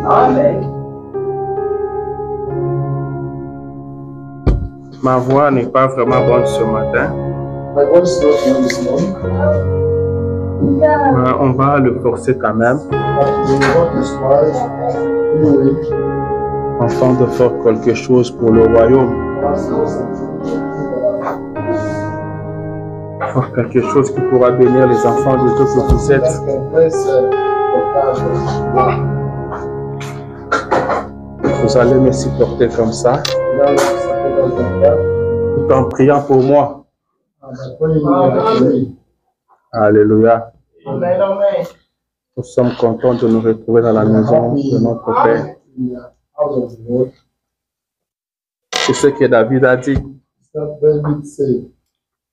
Amen. Ma voix n'est pas vraiment bonne ce matin. My voice is not well this morning, Mais on va le forcer quand même, but we want to strive anyway. afin de faire quelque chose pour le royaume. Faire quelque chose qui pourra bénir les enfants de Dieu que vous êtes. Vous allez me supporter comme ça, tout en priant pour moi. Alléluia. Amen. Amen. Nous sommes contents de nous retrouver dans la maison de notre Père. C'est ce que David a dit.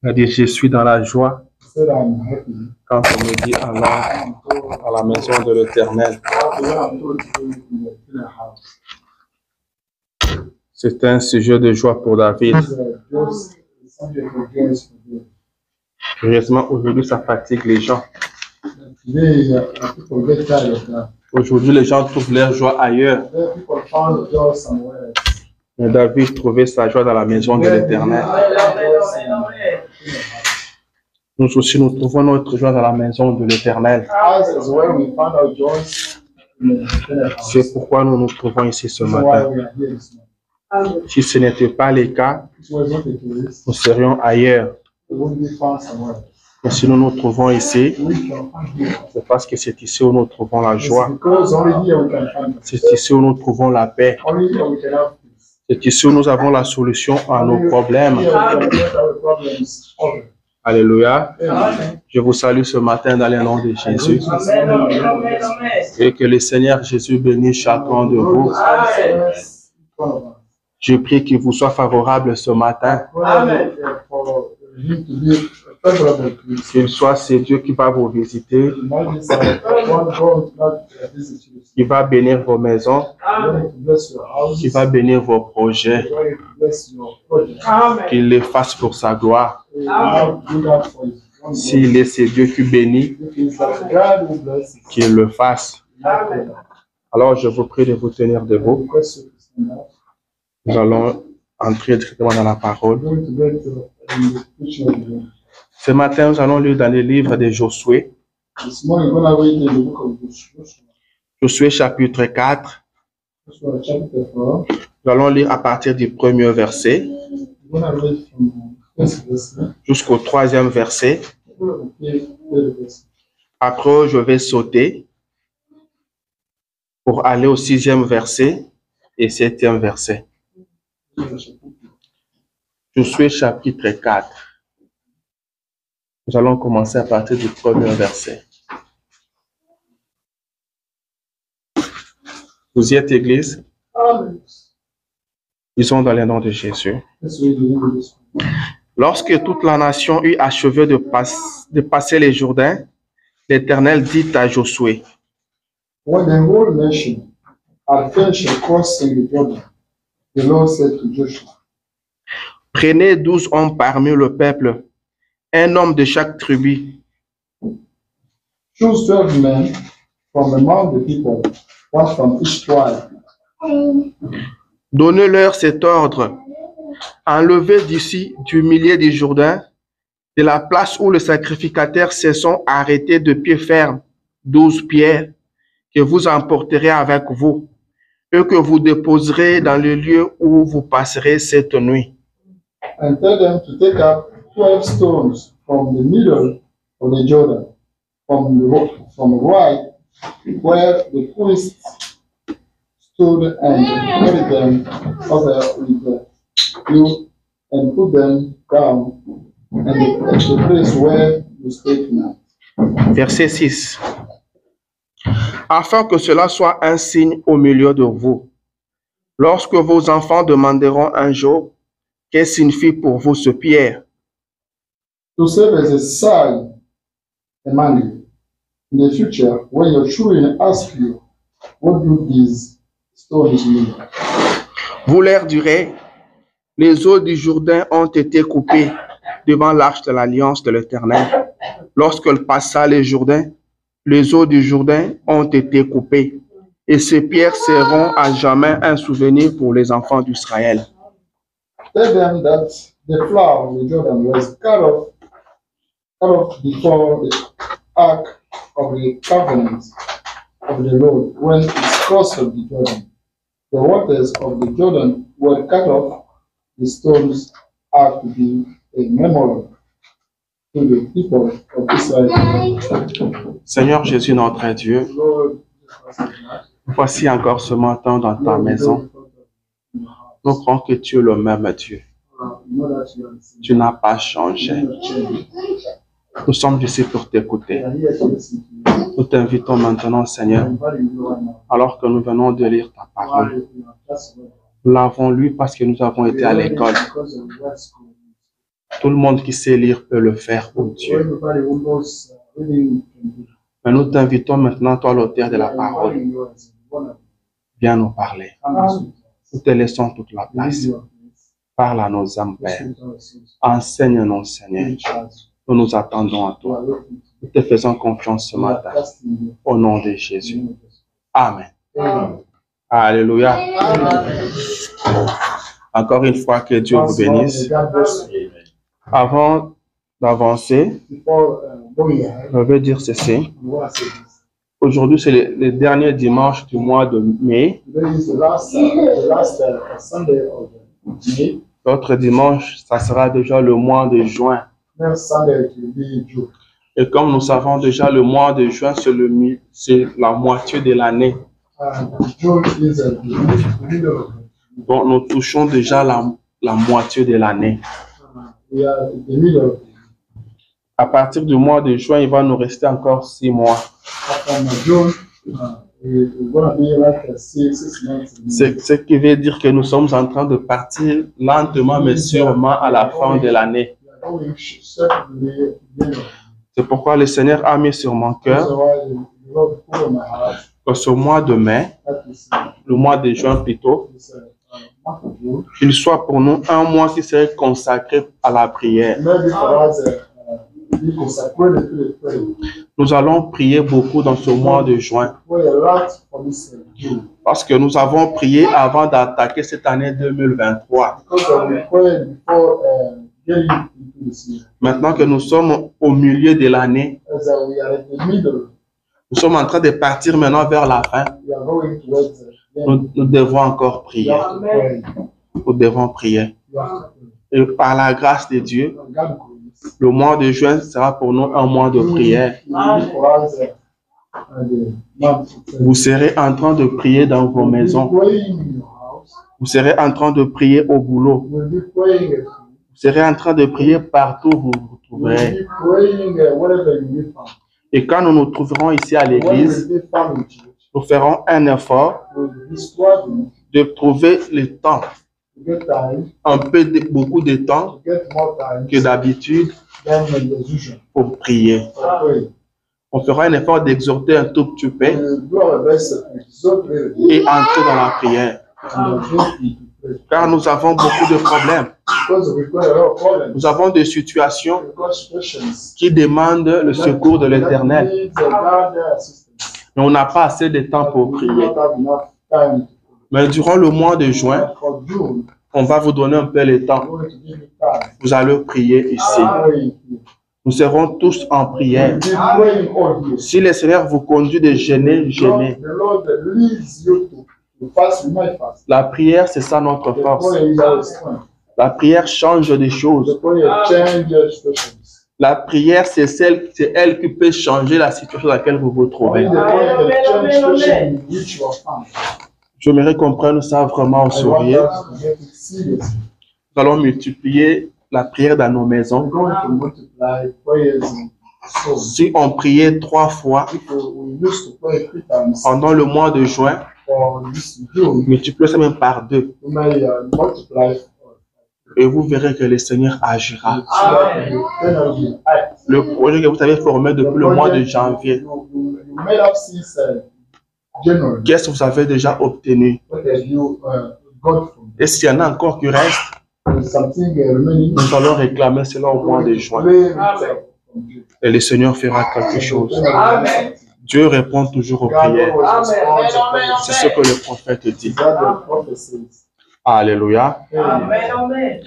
Il a dit, je suis dans la joie quand on me dit allons à la maison de l'Éternel. C'est un sujet de joie pour David. Curieusement, aujourd'hui, ça fatigue les gens. Aujourd'hui, les gens trouvent leur joie ailleurs. Mais David trouvait sa joie dans la maison de l'Éternel. Nous aussi, nous trouvons notre joie dans la maison de l'Éternel. C'est pourquoi nous nous trouvons ici ce matin. Si ce n'était pas le cas, nous serions ailleurs. Mais si nous nous trouvons ici, c'est parce que c'est ici où nous trouvons la joie. C'est ici où nous trouvons la paix. C'est ici où nous avons la solution à nos problèmes. Alléluia. Je vous salue ce matin dans le nom de Jésus. Et que le Seigneur Jésus bénisse chacun de vous. Je prie qu'il vous soit favorable ce matin. Qu'il soit ce Dieu qui va vous visiter, qui va bénir vos maisons, qui va bénir vos projets, qu'il les fasse pour sa gloire. S'il est ce Dieu qui bénit, qu'il le fasse. Alors je vous prie de vous tenir debout. Nous allons entrer directement dans la parole. Ce matin, nous allons lire dans le livre de Josué. Josué chapitre 4. Nous allons lire à partir du premier verset jusqu'au troisième verset. Après, je vais sauter pour aller au sixième verset et septième verset. Josué chapitre 4. Nous allons commencer à partir du premier verset. Vous y êtes, Église? Ils sont dans le nom de Jésus. Lorsque toute la nation eut achevé de passer les Jourdains, l'Éternel dit à Josué, When the whole nation had finished crossing the Jordan, the Lord said to Joshua, prenez 12 hommes parmi le peuple, un homme de chaque tribu. Choose 12 men from among the people, one from each tribe. Donnez-leur cet ordre. Enlevez d'ici, du milieu du Jourdain, de la place où les sacrificateurs se sont arrêtés de pied ferme, 12 pierres, que vous emporterez avec vous, et que vous déposerez dans le lieu où vous passerez cette nuit. And tell them to take up 12 stones from the middle of the Jordan, from right where the priests stood, and carry them over with you and put them down at the place where you stay tonight. Verset 6. Afin que cela soit un signe au milieu de vous. Lorsque vos enfants demanderont un jour, que signifie pour vous ce pierre? To serve as a sign among you. In the future, when your children ask you, what do these stones mean? Vous leur direz, les eaux du Jourdain ont été coupées devant l'arche de l'alliance de l'Éternel. Lorsqu'elle passa le Jourdain, les eaux du Jourdain ont été coupées Et ces pierres seront à jamais un souvenir pour les enfants d'Israël. Tell them that the flower of the Jordan was cut off before the ark of the covenant of the Lord when it crossed the Jordan. The waters of the Jordan were cut off. The stones are to be a memorial to the people of Israel. Seigneur Jésus, notre Dieu, Lord, voici encore ce matin dans ta maison. Nous croyons que tu es le même Dieu. Tu n'as pas changé. Nous sommes ici pour t'écouter. Nous t'invitons maintenant, Seigneur, alors que nous venons de lire ta parole. Nous l'avons lu parce que nous avons été à l'école. Tout le monde qui sait lire peut le faire, oh Dieu. Mais nous t'invitons maintenant, toi l'auteur de la parole, viens nous parler. Nous te laissons toute la place. Parle à nos âmes, Père. Enseigne-nous, Seigneur. Nous nous attendons à toi. Nous te faisons confiance ce matin. Au nom de Jésus. Amen. Alléluia. Encore une fois, que Dieu vous bénisse. Avant d'avancer, je veux dire ceci. Aujourd'hui, c'est le dernier dimanche du mois de mai. L'autre dimanche, ça sera déjà le mois de juin. Et comme nous savons déjà, le mois de juin, c'est la moitié de l'année. Donc, nous touchons déjà la moitié de l'année. À partir du mois de juin, il va nous rester encore 6 mois. Ce qui veut dire que nous sommes en train de partir lentement mais sûrement à la fin de l'année. C'est pourquoi le Seigneur a mis sur mon cœur que ce mois de mai, le mois de juin plutôt, qu'il soit pour nous un mois qui serait consacré à la prière. Nous allons prier beaucoup dans ce mois de juin. Parce que nous avons prié avant d'attaquer cette année 2023. Maintenant que nous sommes au milieu de l'année, nous sommes en train de partir maintenant vers la fin. Nous devons encore prier. Nous devons prier. Et par la grâce de Dieu, le mois de juin sera pour nous un mois de prière. Vous serez en train de prier dans vos maisons. Vous serez en train de prier au boulot. Vous serez en train de prier partout où vous vous trouverez. Et quand nous nous trouverons ici à l'église, nous ferons un effort de trouver le temps, beaucoup de temps que d'habitude pour prier. On fera un effort d'exhorter un tout petit peu et entrer dans la prière. Car nous avons beaucoup de problèmes. Nous avons des situations qui demandent le secours de l'Éternel. Mais on n'a pas assez de temps pour prier. Mais durant le mois de juin, on va vous donner un peu le temps. Vous allez prier ici. Nous serons tous en prière. Si le Seigneur vous conduit de jeûner, jeûnez. La prière, c'est ça notre force. La prière change des choses. La prière, c'est elle qui peut changer la situation dans laquelle vous vous trouvez. J'aimerais qu'on prenne ça vraiment au sérieux. Nous allons multiplier la prière dans nos maisons. Si on priait 3 fois pendant le mois de juin, multipliez ça même par 2. Et vous verrez que le Seigneur agira. Le projet que vous avez formé depuis le mois de janvier, qu'est-ce que vous avez déjà obtenu? Et s'il y en a encore qui restent, nous allons réclamer cela au mois de juin. Et le Seigneur fera quelque chose. Dieu répond toujours aux God prières. always Amen. responds to Amen. prayers. C'est ce que le prophète dit. That the prophet says. Alléluia. Amen. Amen.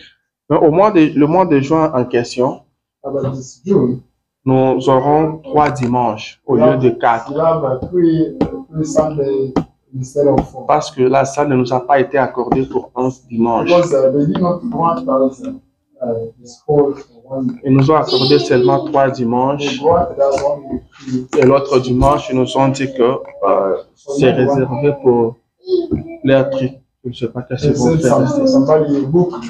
Mais le mois de juin en question, About this June, nous aurons 3 dimanches au lieu de 4. we'll have three Sundays instead of 4. Parce que la salle ne nous a pas été accordée pour 11 dimanches. Because they did not want us this whole one. Ils nous ont accordé seulement 3 dimanches. They wanted us only to. Et l'autre dimanche, ils nous ont dit que c'est réservé pour leur truc. Je ne sais pas qu'est-ce They qu'ils vont said faire. somebody booked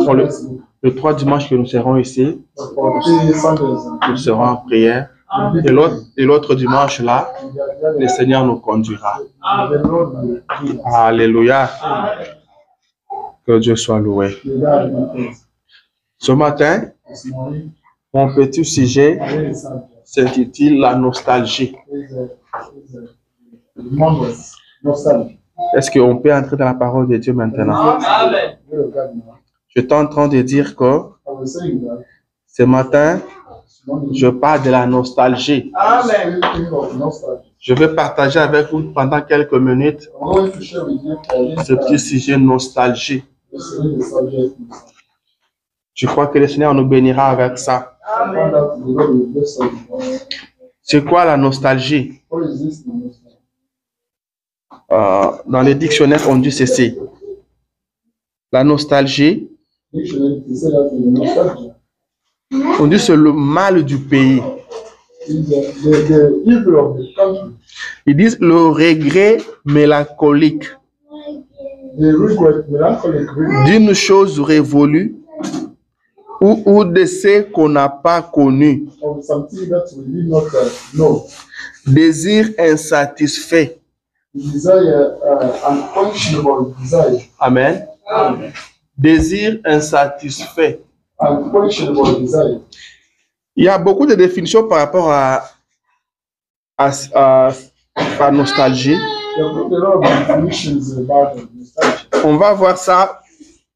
Pour le 3 dimanches que nous serons ici, for 3 Sundays. nous serons en prière. Et l'autre dimanche là, le Seigneur nous conduira. The Lord will do that. Alléluia. Que Dieu soit loué. The God will do it. Ce matin, This morning, mon petit sujet there is something. s'intitule la nostalgie. There's a remembrance, nostalgia. Est-ce qu'on peut entrer dans la parole de Dieu maintenant? Amen. Word of God now. J'étais en train de dire que I was saying that ce matin, this morning, je parle de la nostalgie. Amen. speaking of nostalgia. Je vais partager avec vous pendant quelques minutes I'm going to share with you for ce petit sujet nostalgie. this subject. Je crois que le Seigneur nous bénira avec ça. I found out the Lord will bless us. C'est quoi la nostalgie? What is this nostalgia? Dans les dictionnaires, on dit ceci. La nostalgie, Dictionary, they say that the nostalgia on dit c'est le mal du pays. is the evil of the country. Ils disent le regret mélancolique The regret, melancholic regret d'une chose révolue ou de ce qu'on n'a pas connu. of something that we did not know. Désir insatisfait. The desire, unquenchable desire, Amen. Désir insatisfait. unquenchable desire. Il y a beaucoup de définitions par rapport à la nostalgie. There are a lot of definitions about nostalgia. On va voir ça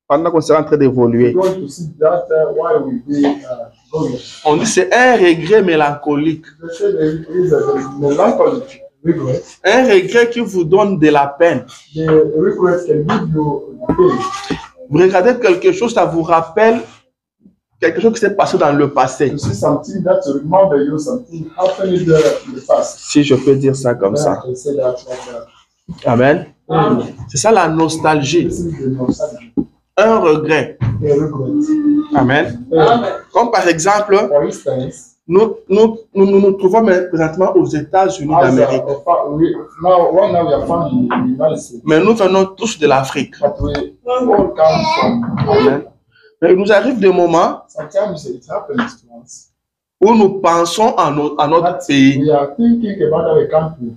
pendant qu'on sera en train d'évoluer. We're going to see that while we be going. On dit c'est un regret mélancolique. They say there is a melancholic regret. Un regret qui vous donne de la peine. The regret can give you pain. Vous regardez quelque chose, ça vous rappelle quelque chose qui s'est passé dans le passé. You see something that remember you something happened in the past. Si je peux dire ça comme ça. I can say that like that. Amen. Amen. C'est ça la nostalgie. This is the nostalgia. Un regret. The regret. Amen. Amen. Comme par exemple, For instance, nous trouvons présentement aux États-Unis as d'Amérique. right now we are found in the United States, Mais nous venons tous de l'Afrique. but we all come from. Amen. Mais il nous arrive des moments Sometimes it happens to us. où nous pensons à notre That pays. we are thinking about our country.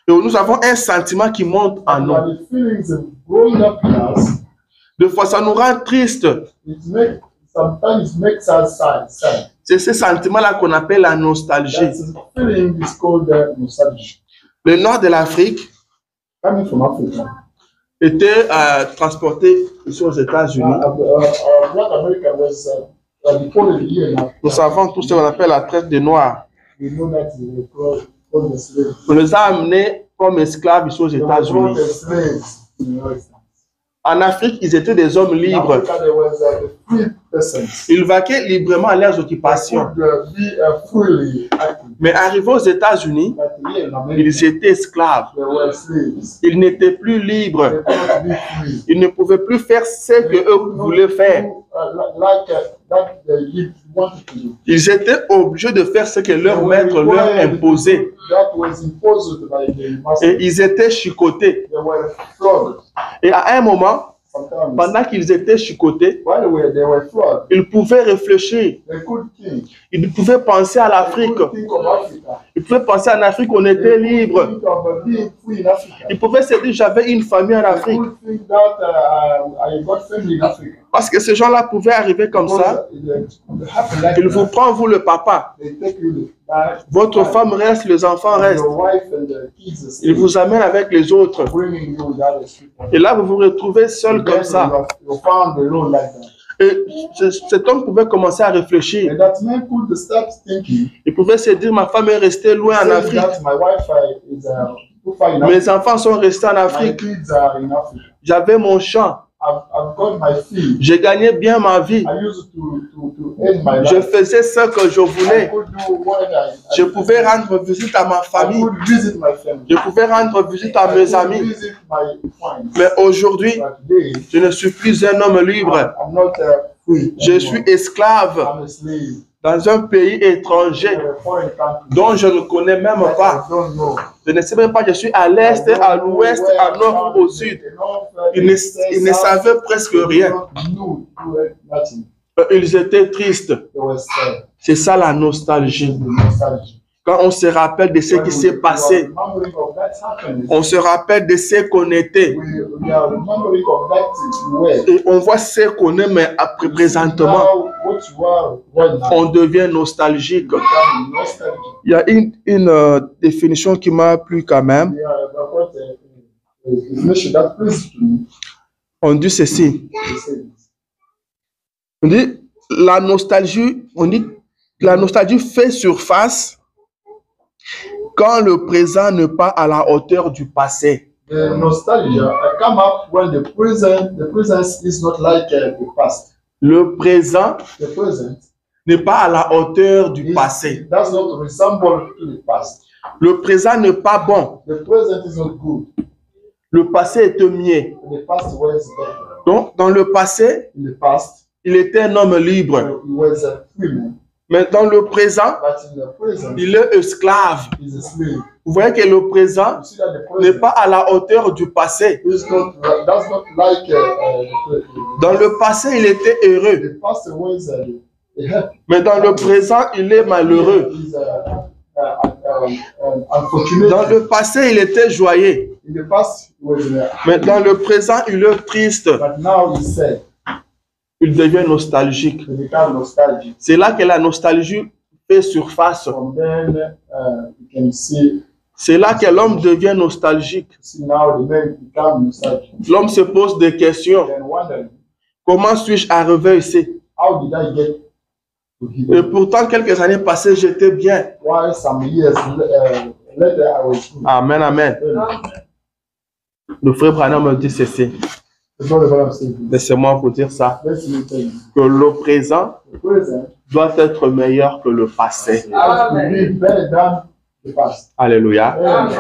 Et où nous avons un sentiment qui monte en nous. And the feelings of growing up in us, Des fois, ça nous rend triste. sometimes makes us sad. C'est ce sentiment-là qu'on appelle la nostalgie. That feeling is called nostalgia. Le nord de l'Afrique Coming from Africa, était transporté ici aux États-Unis. Black America was deported here now. Nous savons tout ce qu'on appelle la traite des Noirs. We know that they were called the slaves. On les a amenés comme esclaves ici aux They were brought États-Unis. as slaves in the United States. En Afrique, ils étaient des hommes In libres. Africa, there was the free persons. Ils vaquaient librement à leurs They occupations. could be freely active. Mais arrivés aux États-Unis, But here in America, ils étaient esclaves. they were slaves. Ils n'étaient plus They libres. could not be free. Ils ne pouvaient plus faire ce qu'eux voulaient faire. That they wanted to do. Ils étaient obligés de faire ce que leur maître leur imposait. That was imposed by the master. Et ils étaient chicotés. They were flogged. Et à un moment, Sometimes, pendant qu'ils étaient chicotés, while they were flogged, ils pouvaient réfléchir. they could think. Ils pouvaient penser à They l'Afrique. could think of Africa. Ils pouvaient penser en Afrique, on était libre. Think of being free in Africa. Ils pouvaient se dire, j'avais une famille en They Afrique. could think that I got family in Africa. Parce que ces gens-là pouvaient arriver comme ça. Because it happened like Ils vous that. prennent, vous le papa. They take you back. Votre femme reste, les enfants restent. Your wife and the kids Ils vous amènent avec les autres. bringing you with other people. Et là, vous vous retrouvez seul Then comme ça. you found alone like that. Et cet homme pouvait commencer à réfléchir. And that man could start thinking. Il pouvait se dire, ma femme est restée loin en Saying Afrique. that my wife is too far in Mes Africa. enfants sont restés en My Afrique. kids are in Africa. J'avais mon champ. I've got my field. Je gagnais bien ma vie. I used to earn my Je life. faisais ce que je I voulais. could do what I Je pouvais rendre visite à ma I famille. could visit my family. Je pouvais rendre visite à I mes could amis. visit my friends. Mais aujourd'hui, But today, je ne suis plus un homme libre. I'm not free. Je suis esclave I'm a slave dans un pays étranger in a foreign country. dont je ne connais même that pas. I don't know. Je ne sais même pas, je suis à l'est, à l'ouest, à nord ou au sud. Ils ne savaient presque rien. Ils étaient tristes. C'est ça la nostalgie. Quand on se rappelle de ce qui s'est passé, on se rappelle de ce qu'on était. Et on voit ce qu'on est, mais après, présentement, on devient nostalgique. Il y a une définition qui m'a plu quand même. On dit ceci. On dit la nostalgie fait surface quand le présent n'est pas à la hauteur du passé. The nostalgia come up when the present is not like the past. Le présent The present n'est pas à la hauteur du passé. does not resemble to the past. Le présent n'est pas bon. The present is not good. Le passé est mieux. The past was better. Donc, dans le passé, In the past, il était un homme libre. he was a free man. Mais dans le présent, But in the present, il est esclave. he's a slave. Vous voyez que le présent You see that the n'est present pas à la hauteur du passé. does not like Dans le passé, il était heureux. the past was happy. Mais dans le présent, il est malheureux. He's unfortunate. Dans le passé, il était joyeux. In the past, he was Mais dans le présent, il est triste. but now he's sad. Il devient nostalgique. He become nostalgic. C'est là que la nostalgie fait surface. From then, you can see C'est là que l'homme devient nostalgique. now the man become nostalgic. L'homme se pose des questions. Then wondering, Comment suis-je arrivé ici? how did I get to Et here? pourtant, quelques années passées, j'étais bien. Why some years later I was good? Amen, amen. Le frère Branham me dit ceci. It's not what I'm saying. Laissez-moi vous dire ça. Let's me tell you. Que le présent The present doit être meilleur que le passé. has to be better than the past. Alléluia. Amen.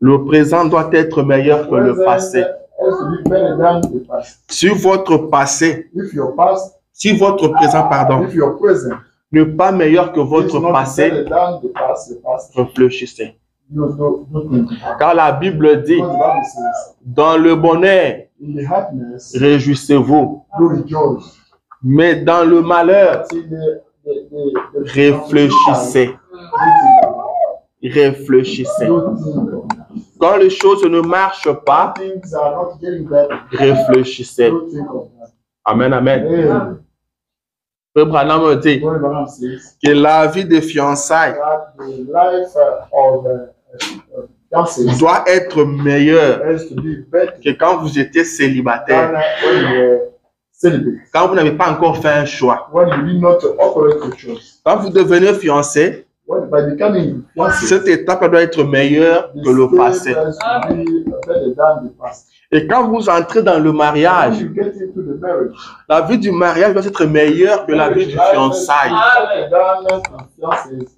Le présent doit être meilleur que le Present passé. has to be better than the past. Si votre passé, If your past, si votre présent, pardon, if your present n'est pas meilleur que is votre not passé, better than the past, réfléchissez. you don't think. Car la Bible dit, Because the Bible says, dans le bonheur, in the happiness, réjouissez-vous. you rejoice. Mais dans le malheur, See the réfléchissez. Réfléchissez. You think. Quand les choses ne marchent pas, Things are not getting better. réfléchissez. You think of that. Amen, amen. Amen. Frère Branham me dit What Abraham says que la vie de fiançailles that the life of fiancés doit être meilleure has to be better que quand vous étiez célibataire, than when you were celibate. quand vous n'avez pas encore fait un choix. When you did not operate the choice. Quand vous devenez fiancé, When, by becoming fiancé, cette étape doit être meilleure que le passé. has to be better than the past. Et quand vous entrez dans le When mariage, you get into the marriage, la vie du mariage doit être meilleure que la vie du fiançailles. better than the fiancés.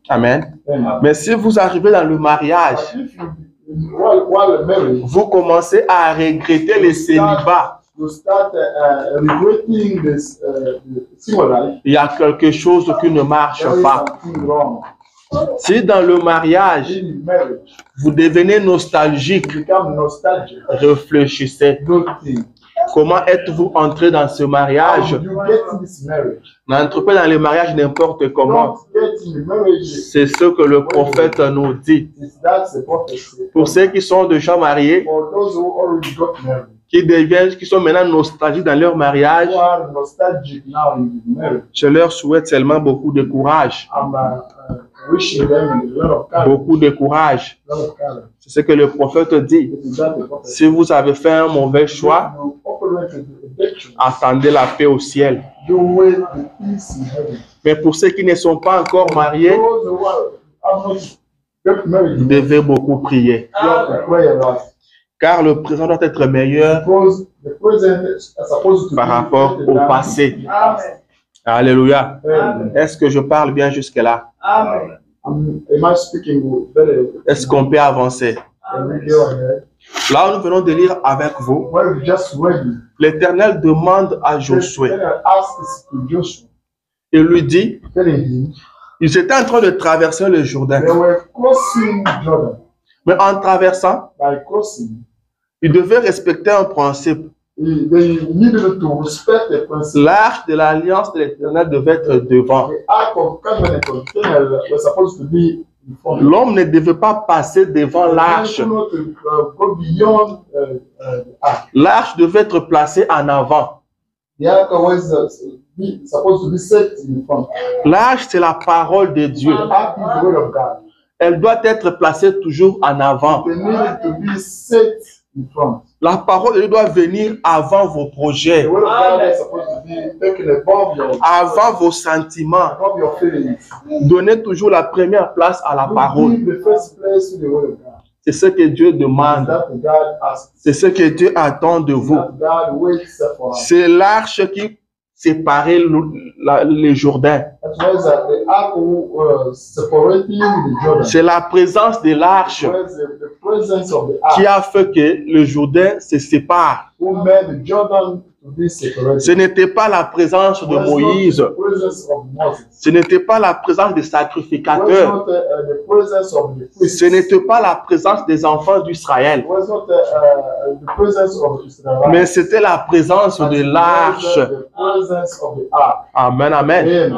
Amen. Amen. Mais si vous arrivez dans le mariage, But if you, while married, vous commencez à regretter le célibat. you start regretting this the single life, Il y a quelque chose qui ne marche there is pas. something wrong. Si dans le mariage, In marriage, vous devenez nostalgique, you become nostalgic. réfléchissez. Don't think. Comment êtes-vous entré dans ce How mariage? did you get in this marriage? N'entrez pas dans le mariage n'importe comment. Don't get in the marriage. C'est ce que le prophète nous dit. That's the prophecy. Pour ceux qui sont déjà mariés, For those who already got married, qui sont maintenant nostalgiques dans leur mariage, who are nostalgic now in the marriage, je leur souhaite seulement beaucoup de courage. I'm wishing them a lot of courage. beaucoup de courage. A lot of courage. C'est ce que le prophète dit. It is that the prophet Si vous avez fait un mauvais choix, you operate in the addiction. attendez la paix au ciel. You wait the peace in heaven. Mais pour ceux qui ne sont pas encore mariés, Those who are not get married, vous devez beaucoup prier. you have to pray a lot. Car le présent doit être meilleur Because the present is supposed to par be rapport better au than passé. the past. Alléluia. Amen. Est-ce que je parle bien jusque-là? Amen. Am I speaking better? Est-ce qu'on peut avancer? Can we go ahead? Là, nous venons de lire avec vous. Well, we just read it. L'Éternel demande à Josué. Then I asked this to Joshua, Il lui dit, telling him ils étaient en train de traverser le Jourdain. they were crossing Jordan. Mais en traversant, By crossing, ils devaient respecter un principe. they needed to respect the principle. L'arche de l'alliance de l'Éternel devait être devant. The Ark of Covenant container was supposed to be in front. L'homme ne devait pas passer devant l'arche. The man could not go beyond the ark. L'arche devait être placée en avant. The ark was supposed to be set in front. L'arche, c'est la parole de Dieu. The ark is the word of God. Elle doit être placée toujours en avant. They needed to be set in front. La parole de Dieu doit venir avant vos projets, The word of God is supposed to be taken avant vos sentiments. above your feelings. Donnez toujours la première place à la You parole. give the first place to the word of God. C'est ce que Dieu demande. That God asks. C'est ce que Dieu attend de vous. That God waits for us. C'est l'arche qui séparait les Jourdains. That was the ark separating the Jordan. C'est la présence de l'arche It was the presence of the ark qui a fait que le Jourdain se sépare. who made the Jordan to be separated. Ce n'était pas la présence de It was Moïse. not the presence of Moses. Ce n'était pas la présence des It was sacrificateurs. not the presence of the priests. Ce n'était pas la présence des enfants d'Israël. It was not the presence of Israel. Mais c'était la présence de l'arche. The presence of the ark. Amen, amen. Amen.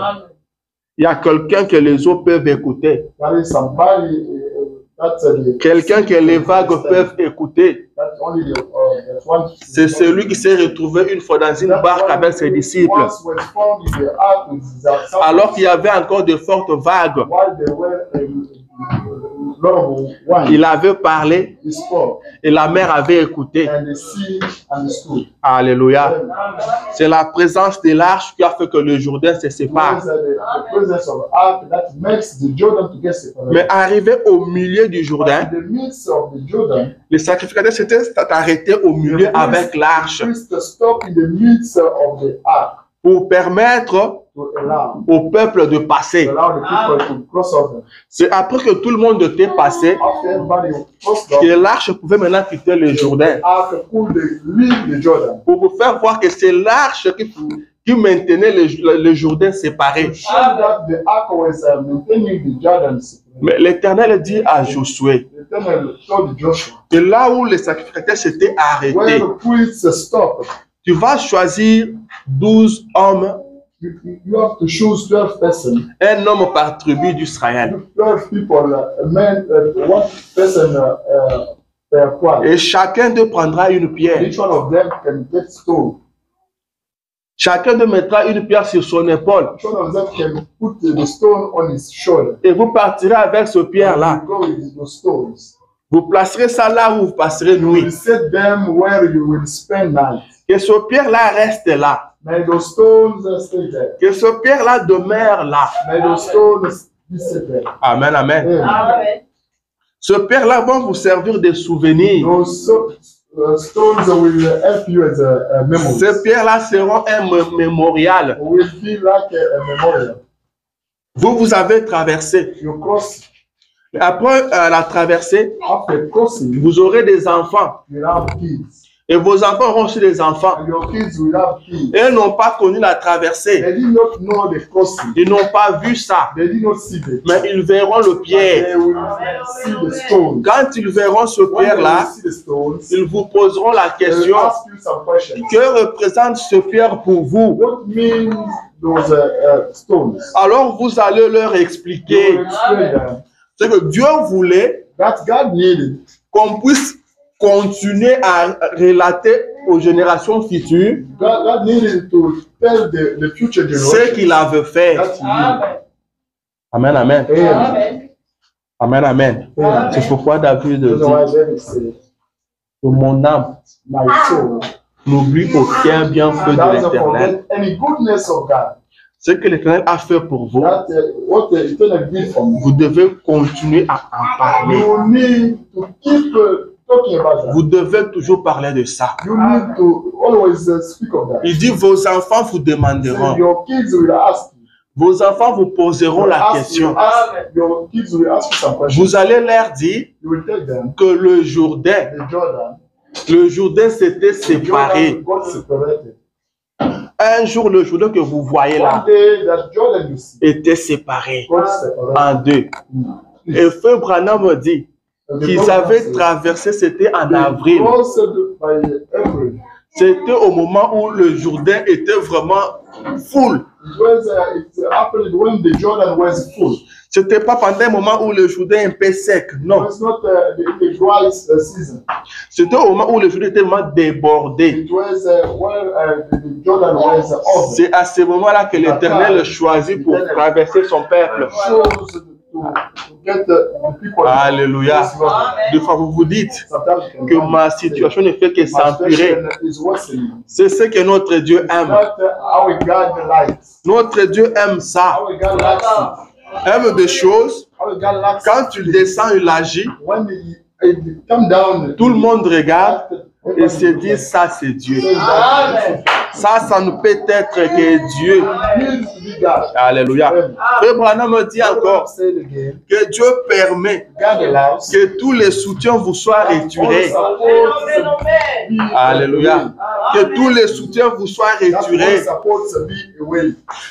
Il y a quelqu'un que les eaux peuvent écouter. That is somebody Quelqu'un que les vagues peuvent écouter. That's only the one. C'est celui qui s'est retrouvé une fois dans une barque avec ses disciples. Once was found in the ark with his disciples, Alors qu'il y avait encore de fortes vagues. while they were a lot of wine, Il avait parlé he spoke, et la mer avait écouté. and the sea understood. Alléluia. C'est la présence de l'arche qui a fait que le Jourdain se sépare. It was the presence of the ark that makes the Jordan to get separated. Mais arrivé au milieu du In Jourdain, the midst of the Jordan, les sacrificateurs s'étaient arrêtés au milieu avec l'arche the priest stopped in the midst of the ark pour permettre to allow au peuple de passer. the people to cross over. C'est après que tout le monde était passé After everybody crossed que over, l'arche pouvait maintenant quitter le Jourdain. the ark could leave the Jordan. Pour vous faire voir que c'est l'arche qui maintenait le Jourdain séparé. To show that the ark was maintaining the Jordan. Mais l'Éternel dit à Josué The Eternal told Joshua, que là où les sacrificateurs s'étaient when arrêtés, the priests stopped, tu vas choisir 12 hommes, you have to choose 12 persons, un homme par tribu d'Israël. 12 people, a man, one person per tribe. Et chacun d'eux prendra une pierre. Each one of them can get stone. Chacun d'eux mettra une pierre sur son épaule. Each one of them can put the stone on his shoulder. Et vous partirez avec ce pierre-là. You go with those stones. Vous placerez ça là où vous passerez You will nuit. set them where you will spend night. Que ce pierre-là reste là. May those stones stay there. Que ce pierre-là demeure là. May those stones be set there. Amen, amen. Amen. Amen. Ce pierre-là va vous servir de souvenir. Those stones will help you as a memory. Ces pierres-là seront un mémorial. Will be like a memorial. Vous avez traversé. You cross Après la traversée, after crossing, vous aurez des enfants. you have kids. Et vos enfants auront aussi des enfants. And your kids will have kids. Et ils n'ont pas connu la traversée. They did not know the crossing. Ils n'ont pas vu ça. They did not see it. Mais ils verront le pierre. They will see the stones. Quand ils verront ce When they will pierre-là, see the stones, ils vous poseront la they will question: ask you some questions. que représente ce pierre pour vous? What mean those stones? Alors vous allez leur You will expliquer explain them. ce que Dieu voulait That God needed qu'on puisse continuer à relater aux générations futures God needed to tell the future ce generation qu'il avait fait. that he did. Amen, amen. Amen. Amen, amen. Amen. C'est pourquoi David dit That's why David said, que mon âme my soul n'oublie aucun bienfait de doesn't l'Éternel. forget any goodness of God. Ce que l'Éternel a fait pour vous, That what the eternal did for me. vous devez continuer à en parler. You need to keep talking about that. Vous devez toujours parler de ça. You need to always speak of that. Il dit, vos enfants vous So demanderont. your kids will ask you. Vos enfants vous poseront la question. Your kids will ask you some questions. Vous allez leur dire You will tell them que le Jourdain s'était séparé. got separated. Un jour, le Jourdain que vous voyez One là day that Jordan you see était séparé got separated. en deux. Et Frère Branham me dit qu'ils avaient traversé, c'était en avril. Crossed by April. C'était au moment où le Jourdain était vraiment full. It happened when the Jordan was full. C'était pas pendant un moment où le Jourdain est un peu sec, It non. was not the dry season. C'était au moment où le Jourdain était vraiment débordé. It was when the Jordan was over. C'est à ce moment-là que l'Éternel choisit pour traverser son peuple. To get the people. Alléluia. Des fois, vous vous dites Sometimes que ma situation ne fait que my s'empirer. situation is worsening. C'est ce que notre Dieu aime. Not our God likes. Notre Dieu aime ça. Our God likes it. Aime des choses. Our God likes Quand tu descends une lagie, when it come down, tout le monde regarde et se dit, ça c'est Dieu. Amen. Ça ne peut être que Dieu. Alléluia. Frère Branham me dit encore Say it again. que Dieu permet God allows que tous les soutiens vous soient retirés. Alléluia. Que tous les soutiens vous soient retirés.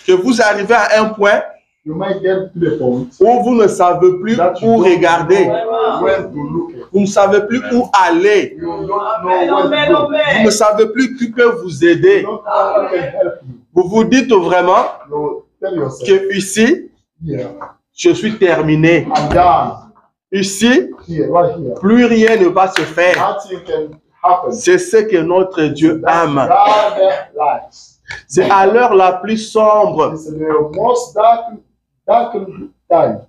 Que vous arrivez à un point You might get to the point où vous ne savez plus that you où don't regarder. know when to look at. Vous ne savez plus où aller. You don't know where to go. Vous ne savez plus qui peut vous aider. You don't know who can help you. Vous vous dites vraiment You tell yourself, que ici, here, je suis terminé. I'm done. Ici, Here, right here. plus rien ne va se faire. Nothing can happen. C'est ce que notre Dieu That's aime. God likes. C'est à l'heure la plus sombre It's the most dark time.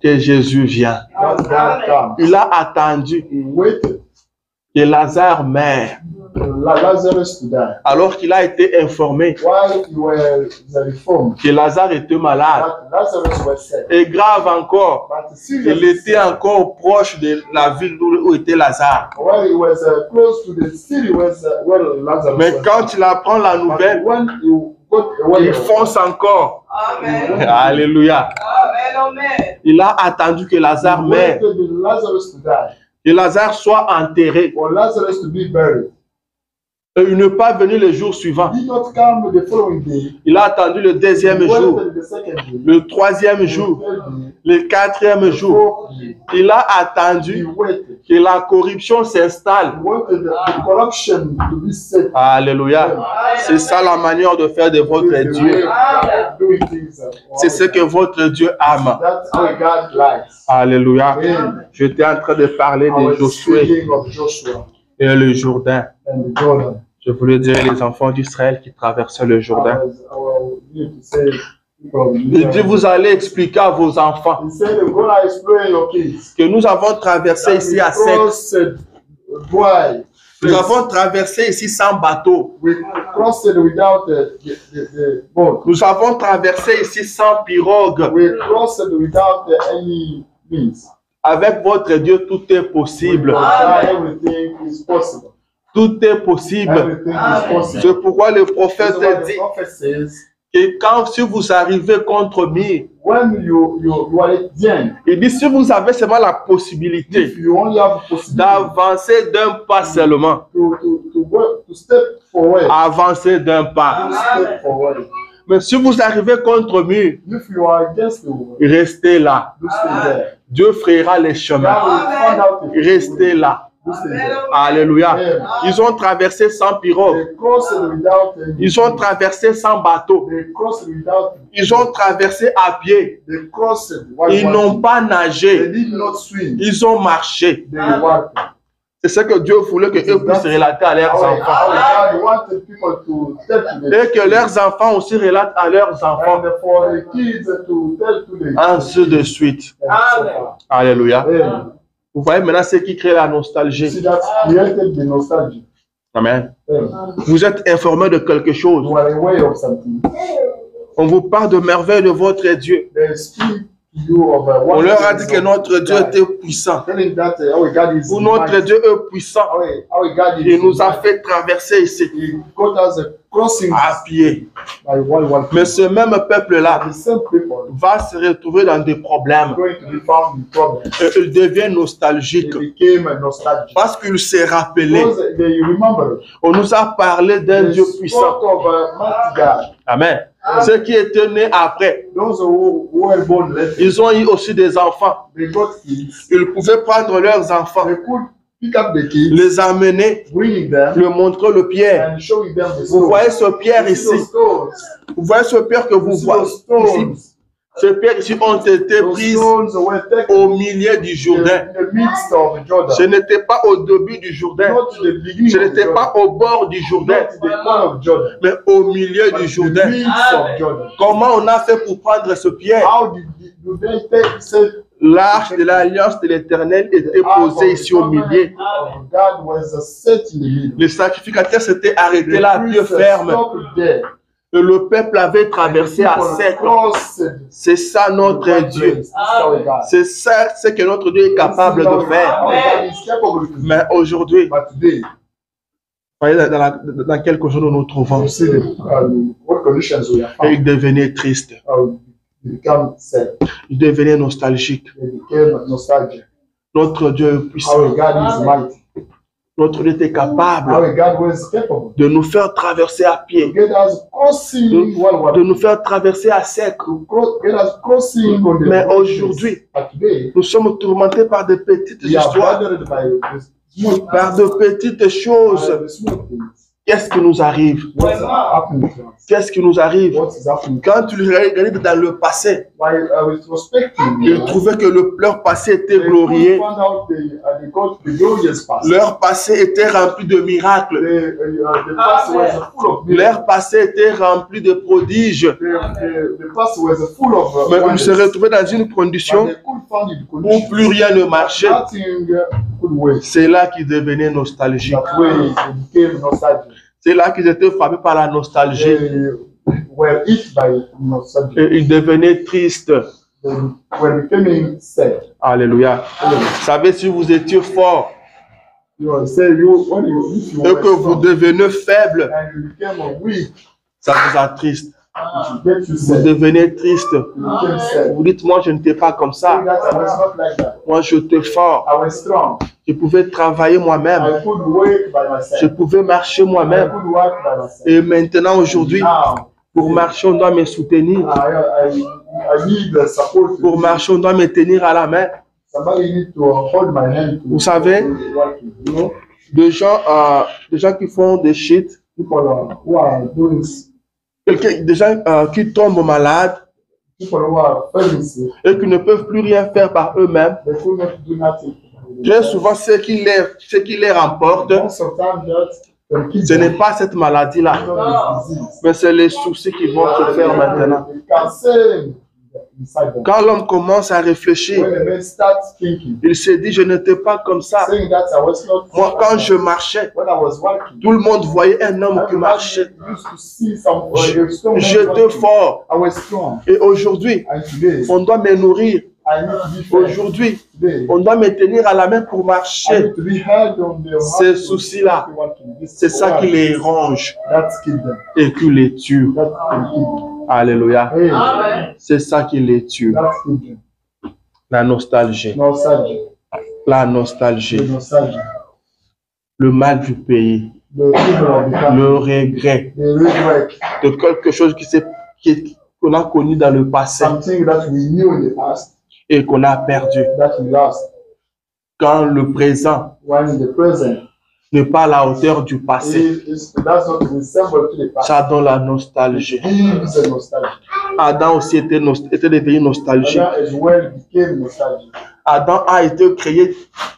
que Jésus vient. That's dark time. Il a attendu He waited que Lazare meure, for Lazarus to die. alors qu'il a été informé While he was reformed, que Lazare était malade. but Lazarus was sick. Et grave encore, But il seriously, était encore proche de la ville où était Lazare. while he was close to the city where Lazarus Mais was. quand il apprend la But nouvelle, when he got away, il fonce encore. Amen. Alléluia. Amen. Il a attendu que Lazare he meure, waited for Lazarus to die, que Lazare soit enterré. for Lazarus to be buried. Et il n'est pas venu le jour suivant. He did not come the following day. Il a attendu le deuxième He jour, waited the second day, le troisième jour, the third day, le quatrième the jour. fourth day. Il a He attendu waited. que la corruption s'installe. He wanted the corruption to be set. Alléluia. C'est ça la manière de faire de votre Dieu. C'est ce que votre Dieu aime. That's how God likes. Alléluia. Amen. J'étais en train de parler I de was Josué speaking of Joshua et le Jourdain. and the Jordan. Je voulais dire les enfants d'Israël qui traversaient le Jourdain. Il dit, vous allez expliquer à vos enfants He said, I'm going to explain your kids. que nous avons traversé ici à sec. crossed dry. Nous avons traversé ici sans bateau. We crossed without the boat. Nous avons traversé ici sans pirogue. We crossed without any means. Avec votre Dieu, tout est possible. Everything is possible. Tout est possible. Everything is possible. C'est pourquoi le prophète That's why the dit prophet says, que quand si vous arrivez contre mur, when you are young, il dit si vous avez seulement la possibilité if you only have the possibility d'avancer d'un pas seulement, to step forward, avancer d'un pas. step forward. Mais si vous arrivez contre mur, If you are against the world, restez là. you stay there. Dieu frayera les chemins. God will find out if Restez là. you stay there. Alléluia. Ils ont traversé sans pirogue. They crossed without any. Ils ont traversé sans bateau. They crossed without. Ils ont traversé à pied. They crossed while Ils n'ont walking. pas They nagé. did not swim. Ils ont marché. They walked. C'est ce que Dieu voulait que eux puissent relater à leurs enfants. God wanted people to tell to Et que leurs enfants aussi relatent à leurs enfants. and for the kids to tell to the Ainsi de suite. Alléluia. Vous voyez maintenant ce qui crée la nostalgie. See, that's created the nostalgia. Amen. Vous êtes informé de quelque chose. You are aware of something. On vous parle de merveilles de votre Dieu. They speak to you of On leur a dit que notre Dieu était puissant. telling that our God is Pour notre Dieu est puissant. our God is Il nous a fait traverser ici He got us a crossing à pied. by one Mais ce même peuple-là the same people va se retrouver dans des problèmes. going to be found in trouble. Et il devient They nostalgique became a nostalgia. parce qu'il s'est rappelé. Because they remember On nous a parlé d'un the Dieu puissant. sport of a mighty God. Amen. Ceux qui étaient nés après, Those who were born later, ils ont eu aussi des enfants. they got kids. Ils pouvaient prendre leurs enfants, They could pick up the kids, les amener, bringing them, leur montrer le pierre. and showing them the Vous stones. voyez ce pierre You see those ici. stones. Vous voyez ce pierre que vous You see voyez those stones. ici. Ces pierres ici ont été Those prises stones were taken au milieu du Jourdain. in the midst of Jordan. Je n'étais pas au début du Jourdain. Not to the beginning Je of n'étais Jordan. pas au bord du Jourdain, Not to the corner of Jordan. mais au milieu But du in the Jourdain. midst of Jordan. Comment on a fait pour prendre ce pierre? How do they take say L'arche de l'alliance de l'Éternel était posée ici au milieu. God was set in the middle. Le sacrificateur s'était arrêté là, The pied priest ferme. stopped there. Et le peuple avait traversé à sec. C'est ça notre Dieu. C'est ça ce que notre Dieu est capable de faire. Mais aujourd'hui, But today, voyez dans quelles conditions nous nous trouvons. you see what conditions we are Et found. il devenait triste. They become sad. Il devenait nostalgique. They became nostalgia. Notre Dieu est puissant. Our God is mighty. Notre Dieu était capable Our God was capable de nous faire traverser à to pied, get us crossing one de water. nous faire traverser à sec. Get us crossing on the Mais road. aujourd'hui, But today, nous sommes tourmentés par de petites we are histoires, bothered by the small par de petites choses. the small things. Qu'est-ce qui nous arrive? What's happening to us? Qu'est-ce qui nous arrive? What is happening? Quand tu regardes dans le passé, While I was prospecting, ils trouvaient que leur passé était they glorieux. found out they got the glorious past. Leur passé était rempli de miracles. The past was full of miracles. Leur passé était rempli de prodiges. The past was full of Mais ils wonders. se retrouvaient dans une But condition they couldn't find the où conditions. plus rien ne marchait. Nothing could wait. C'est là qu'ils devenaient nostalgiques. That way they became nostalgic. C'est là qu'ils étaient frappés par la nostalgie. They were hit by nostalgia. Et ils devenaient tristes. They were becoming sad. Alléluia. Vous savez, si vous étiez fort You say if you et were que vous strong devenez faible, and you became weak, ça vous attriste. it get you Vous sad. devenez triste. You became sad. Vous dites, moi, je n'étais pas comme Say ça. that I was not like that. Moi, j'étais fort. I was strong. Je pouvais travailler moi-même. I could work by Je myself. pouvais marcher I moi-même. could work by myself. Et maintenant, aujourd'hui, Now, pour marcher, on doit me soutenir. I need the support. Pour marcher, on doit me tenir à la main. Somebody need to hold my hand. To Vous savez, working. You know, des gens qui font des shit, people who are doing, des gens qui tombent malades people who are famous, et qui ne peuvent plus rien faire par eux-mêmes. they could not do nothing. Très souvent, ce qui les remporte, Most of the time, that can keep ce n'est them. pas cette maladie-là, It's not the disease. mais c'est les soucis qui vont se faire maintenant. They can say inside them. Quand l'homme commence à réfléchir, When the man starts thinking, il se dit, je n'étais pas comme ça. saying that I was not. Moi, quand je marchais, when I was working, tout le monde voyait un homme qui marchait. everybody used to see some. Strong man J'étais working. fort. I was strong, Et aujourd'hui, and today on doit me nourrir. I need to be fed. Aujourd'hui, Today on doit me tenir à la main pour I marcher. need to be held on the Ces soucis-là, c'est ça qui les ronge That's kill them. et qui les tue. That can kill Alléluia. them. Hey, C'est ça qui les tue. that's kill them. La nostalgie. Nostalgia. La The nostalgie. nostalgia. Le mal du pays. The evil of the country. Le regret The regret. de quelque chose qu'on a connu dans le passé Something that we knew in the past et qu'on a perdu. that we lost. Quand le présent When in the present, n'est pas à la hauteur du passé, that's not resemble to the past. ça donne la nostalgie. Gives a nostalgia. Adam aussi était devenu nostalgique. Adam as well became nostalgia. Adam a été créé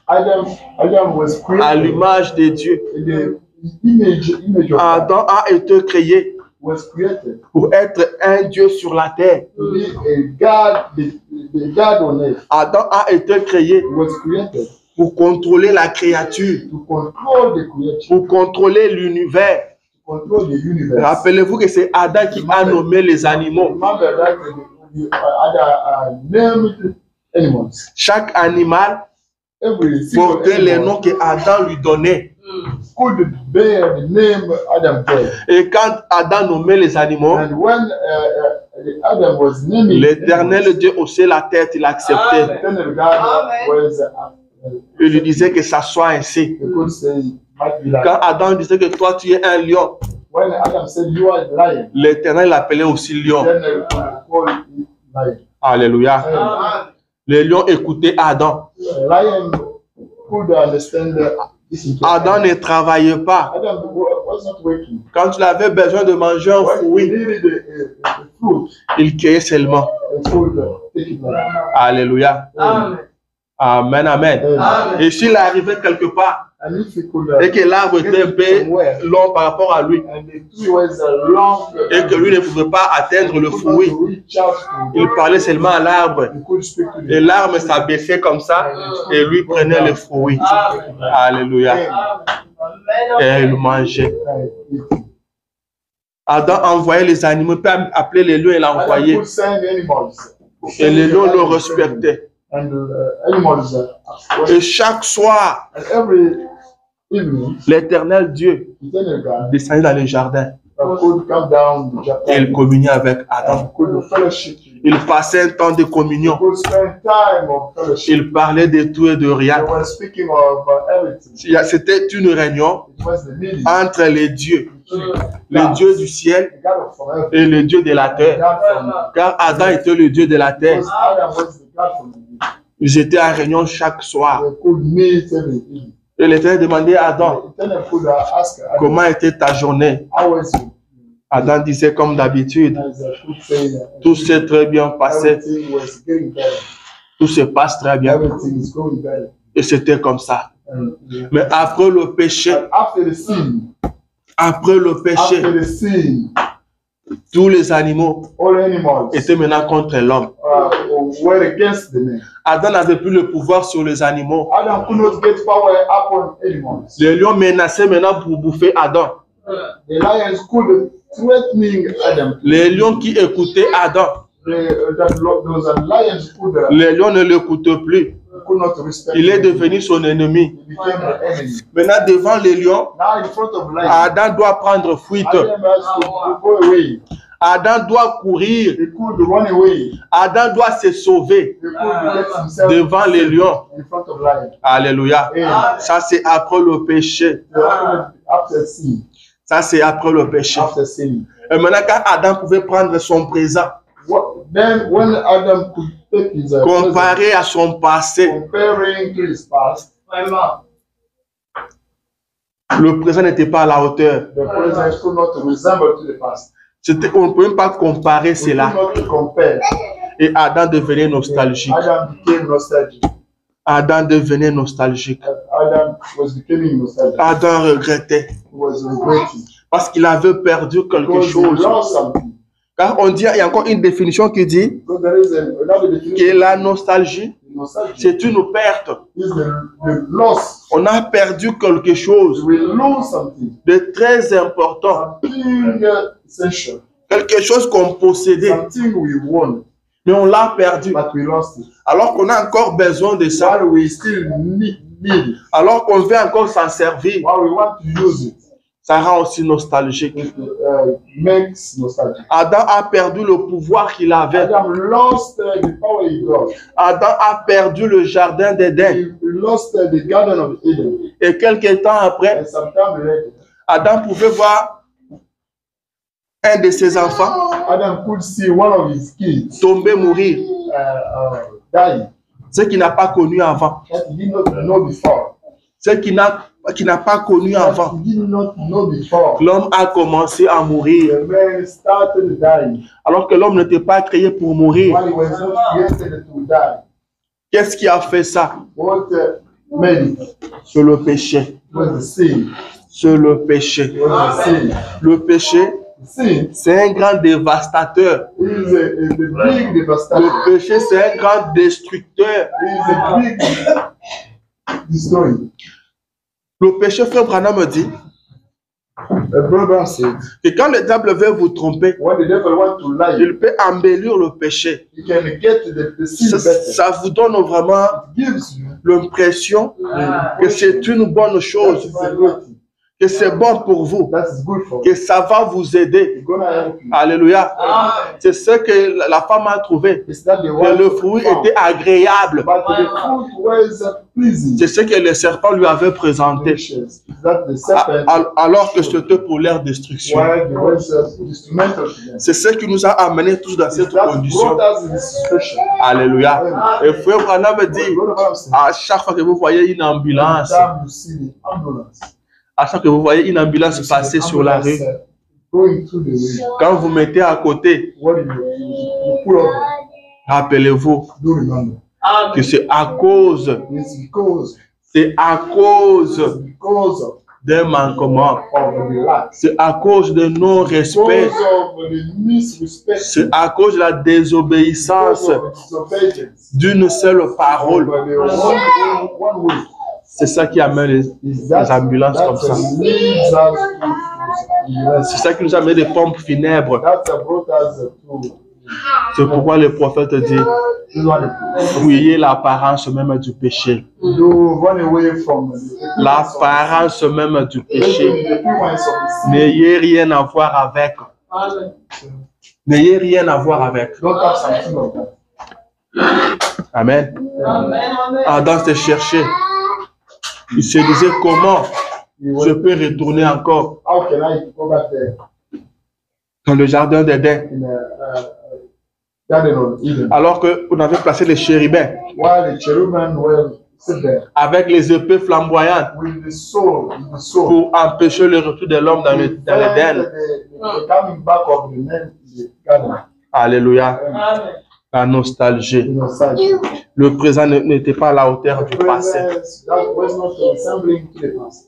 Adam was à created l'image de Dieu. in the image of God. Adam a été créé Was created pour être un Dieu sur la terre. to be a God, the God on earth. Adam a été créé Was created pour contrôler la créature, to control the creation, pour contrôler l'univers. to control the universe. Rappelez-vous que c'est Adam qui a nommé les animaux. Remember that the other named animals. Chaque animal Every single portait les noms animal que Adam lui donnait. could bear the name Adam gave. Et quand Adam nommait les animaux, And when Adam was naming l'Éternel Dieu haussait la tête, il acceptait. Eternal God was Il lui disait que ça soit ainsi. he could say might be like. Quand Adam disait que toi tu es un lion, When Adam said you are a lion, l'Éternel l'appelait aussi lion. then they would call it lion. Alléluia. Les lions écoutaient Adam. Lion could understand this. Adam ne travaillait pas. Adam was not working. Quand il avait besoin de manger un When he fruit, needed a fruit, il cueillait seulement. he could take it like that. Alléluia. Amen. Amen, amen. Amen. Et s'il arrivait quelque part And if he could et que l'arbre était un peu long par rapport à lui and the tree was long et que lui ne pouvait pas atteindre le fruit, reach out to il parlait seulement à l'arbre. he could speak to Et l'arbre s'abaissait comme ça et lui prenait le fruit. Alléluia. Et il mangeait. Adam envoyait les animaux, puis appelait les lions et Adam l'envoyait. could send animals. Et les lions le respectaient. And animals. Et chaque soir, And every evening, l'Éternel Dieu eternal God descendait dans le jardin could come down the et il Japan communiait avec Adam. and could fellowship. Il passait un temps de communion. Could spend time of fellowship. Il parlait de tout et de They rien. were speaking of everything. C'était une réunion It was the meeting. entre les dieux, le Dieu du ciel The God from heaven. et le Dieu de la The terre. God from Car Adam était le Dieu de la terre. because Adam was the God from the beginning. Ils étaient en réunion chaque soir. They could meet every evening. Et l'Éternel demandait à Adam, The eternal could ask Adam, comment était ta journée? how was you? Adam disait comme d'habitude, As I could say, tout s'est très bien passé, everything was getting better. tout se passe très bien. Everything is going better. Et c'était comme ça. And, Mais après le péché, after the sin, après le péché, after the sin, tous les animaux all animals étaient maintenant contre l'homme. were against the man. Adam n'avait plus le pouvoir sur les animaux. Adam could not get power upon animals. Les lions menaçaient maintenant pour bouffer Adam. The lions could threatening Adam. Les lions qui écoutaient Adam, Those lions les lions ne l'écoutaient plus. could not respect Il est him. devenu son ennemi. He became an enemy. Maintenant, devant les lions, Now in front of lions, Adam doit prendre fuite. Adam has to go away. Adam doit courir. He could run away. Adam doit se sauver He could get himself devant les lions. in front of lions. Alléluia. Ça, c'est après le péché. After sin, Ça, c'est après le péché. after sin. Et maintenant, quand Adam pouvait prendre son présent, Then when Adam could take his present, comparé à son passé, comparing to his past, le présent n'était pas à la hauteur. the present could not resemble to the past. On ne peut même pas comparer We cela. could not compare. Et Adam devenait nostalgique. Adam became nostalgic. Adam devenait nostalgique. Adam was becoming nostalgic. Adam regrettait He was regretting. parce qu'il avait perdu quelque Because he chose. lost something. Car on dit, il y a encore une définition qui dit Because there is another que definition. la nostalgie, Nostalgia c'est une perte. is the loss. On a perdu quelque chose We lose something. de très important. Something essential. Quelque chose qu'on possédait, Something we won, mais on l'a perdu. but we lost it. Alors qu'on a encore besoin de ça. While we still need it. Alors qu'on veut encore s'en servir. While we want to use it. Ça rend aussi nostalgique. It makes nostalgic. Adam a perdu le pouvoir qu'il avait. Adam lost the power he got. Adam a perdu le jardin d'Éden. He lost the Garden of Eden. Et quelques temps après, And sometime later, Adam pouvait voir un de ses enfants Adam could see one of his kids tomber, mourir. dying Ce qu'il n'a pas connu avant. that he did not know before. Ce qu'il n'a pas connu avant. That he did not know before. L'homme a commencé à mourir. The man started dying Alors que l'homme n'était pas créé pour mourir. while he was not created to die. Qu'est-ce qui a fait ça? What made it? C'est le péché. Was the sin? C'est le péché. Was the sin? Le péché, Sin c'est un grand dévastateur. is a big devastator. Le péché, c'est un grand destructeur. Is a big destroyer. Le péché, frère Branham me dit A brother said, que quand le diable veut vous tromper, when the devil wants to lie, il peut embellir le péché. you can get the sin Ça, better. ça vous donne vraiment It gives you l'impression que c'est une bonne that chose, is a good thing. que c'est bon pour vous, That is good for you. que ça va vous aider. It's gonna help you. Alléluia. C'est ce que la femme a trouvé. It's not the Que one le fruit était agréable. but the fruit was pleasing. C'est ce que le serpent lui avait présenté. Delicious. Is that the serpent? Alors que c'était pour leur destruction. While the was instrumental to them. C'est ce qui nous a amenés tous dans cette That condition. brought us in this situation. Alléluia. Et frère Branham me dit, Brother Branham said, à chaque fois que vous voyez une ambulance, anytime you see the ambulance, à chaque fois que vous voyez une ambulance passer sur la rue, going through the way, quand vous mettez à côté, what do you pull over? rappelez-vous Do remember. que c'est à cause Because d'un manquement, of the lack. c'est à cause de non-respect, Because of the misrespect. c'est à cause de la désobéissance Because of the disobedience. d'une seule parole. Of the one way. C'est ça qui amène les ambulances comme ça. Leads us to C'est ça qui nous amène des pompes funèbres. That's brought us to C'est pourquoi le prophète dit, fuyez l'apparence même du péché. run away from L'apparence même du péché. the appearance of the sin. N'ayez rien à voir avec. N'ayez rien à voir avec. Don't have something of that. Amen. Adam s'est cherché. Il se disait comment je peux retourner encore How can I go back there dans le jardin d'Éden in a garden of Eden? alors qu'on avait placé les chérubins While the cherubim were sit there avec les épées flamboyantes with the sword, pour empêcher le retour de l'homme dans l'Éden. the coming back of the men in the garden. Alléluia. La nostalgie. You know, such. Le présent n'était pas à la hauteur du passé. That was not resembling to the past.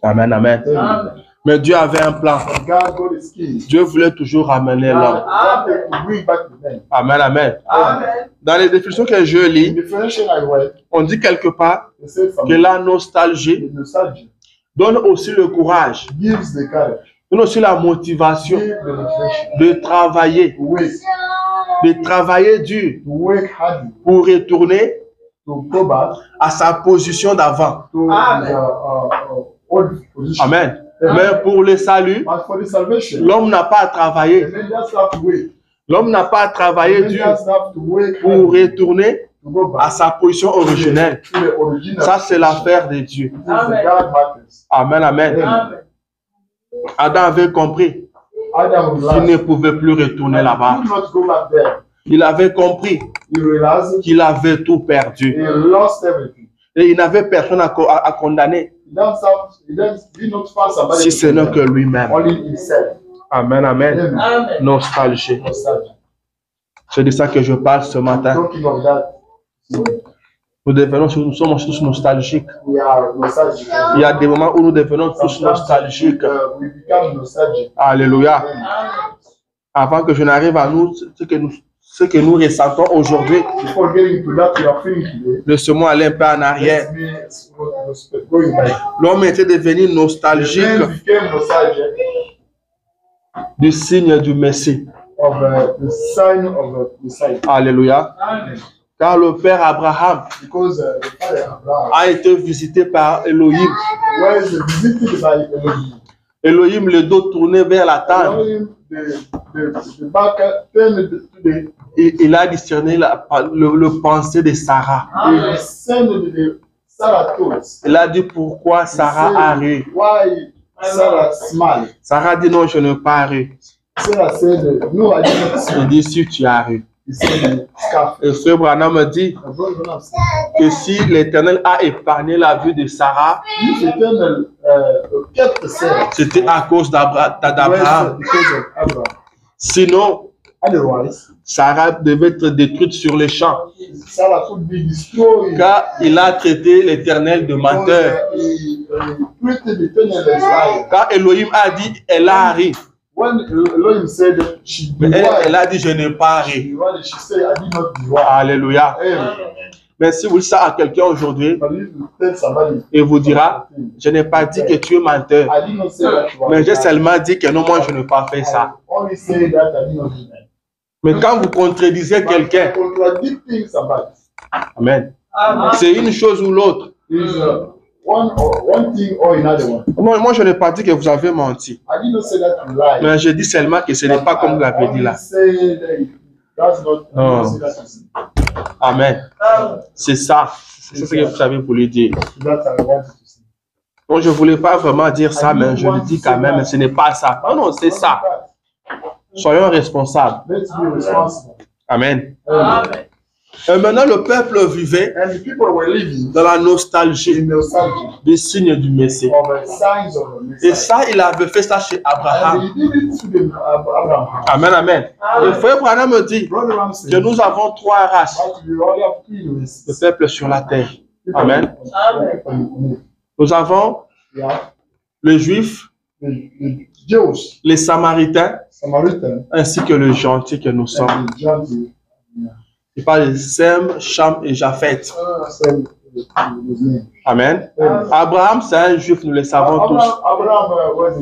Amen, amen. Amen. Mais Dieu avait un plan. God got his keys. Dieu voulait toujours ramener l'homme. God wanted to bring back the men. Amen, amen. Amen. Dans les définitions que je In lis, the definition I read, on dit quelque part they said que la nostalgie the nostalgia donne aussi le courage, gives the courage, donne aussi la motivation gives the motivation de travailler, to dur work hard, pour retourner to go back à sa position d'avant. to the old position. Amen. Mais pour le salut, But for the salvation, l'homme n'a pas à the travailler. men just have to wait. L'homme n'a pas à The travailler men dur just have to work pour hard retourner to go à back sa position originelle. to the original. Ça, c'est l'affaire de Dieu. This is the God matters. Amen, amen. Adam avait compris Adam qu'il ne realized pouvait plus retourner là-bas. he could not go back there. Il avait compris He realized qu'il avait tout perdu. he lost everything. Et il n'avait personne à condamner, He did not find somebody si ce n'est que lui-même. only himself. Amen, amen. Amen. Nostalgie. Nostalgia. C'est de ça que je parle ce matin. Talking of that, Nous sommes tous nostalgiques. we are nostalgic. Il y a des moments où nous devenons tous nostalgiques. We become nostalgic. Alléluia. Avant que je n'arrive à nous, ce que nous ressentons aujourd'hui, Before getting to that, we are feeling today. laissez-moi aller un peu en arrière. Let me going back. L'homme était devenu The nostalgique man became nostalgic du signe du Messie. of the sign of the Messiah. Alléluia. Car le père Abraham Because the father Abraham a été visité par Elohim. was visited by Elohim. Elohim, le dos tourné vers la table. Elohim, the back turned to the Il a discerné le pensée de Sarah. he descended the Sarah thoughts. Il a dit pourquoi Sarah a ri. Why Sarah smiled? Sarah dit non, je n'ai pas ri. Sarah said, no, I did not Il smile. dit si tu as ri. He said, scarf. Et frère Branham me dit que si l'Éternel a épargné la vie de Sarah, If Eternal kept Sarah, c'était à cause d'Abraham. because of Abraham. Sinon, Otherwise, Sarah devait être détruite sur les champs. Sarah could be destroyed. Car il a traité l'Éternel de menteur. Treated the eternal as liar. Car Elohim a dit, elle arrive. When Elohim said that she Mais be elle a dit, je n'ai pas arrivé. she said, I did not be right. Alléluia. Amen. Mais si vous dites ça à quelqu'un aujourd'hui, But if you tell somebody, il vous dira, je n'ai pas dit que tu es menteur. I did not say that you are Mais j'ai right. seulement dit que non, moi je n'ai pas fait ça. I only say that I did not do that. Mais quand vous contredisez quelqu'un, Contradicting somebody amen, c'est une chose ou l'autre. is one thing or another one. Moi, je n'ai pas dit que vous avez menti. I did not say that you lied. Mais je dis seulement que ce n'est pas comme vous l'avez dit là. I say that that's not. Oh. I say that is- Amen. C'est ça. C'est ce que vous savez pour lui dire. That I wanted to say. Donc, je ne voulais pas vraiment dire ça, mais je le dis quand même, mais ce n'est pas ça. Non, non, c'est ça. Soyons responsables. Let's be responsible. Amen. Amen. Et maintenant, le peuple vivait And the people were living dans la nostalgie in nostalgia des signes du Messie. of the signs of the Et Messiah. ça, il avait fait ça chez Abraham. And he did it to the Abraham. Amen, amen. Le frère Branham me dit Brother Ramsey, que nous avons trois races but we only have three races. de peuple sur la terre. People- Amen. people- Nous avons Yeah. les Juifs, The Jews, les Samaritains, Samaritan, ainsi que le gentil que nous sommes. and the Gentile. Il parle de Sem, Cham et Japheth. So, his name. Amen. Abraham, c'est un Juif, nous le savons tous. Abraham was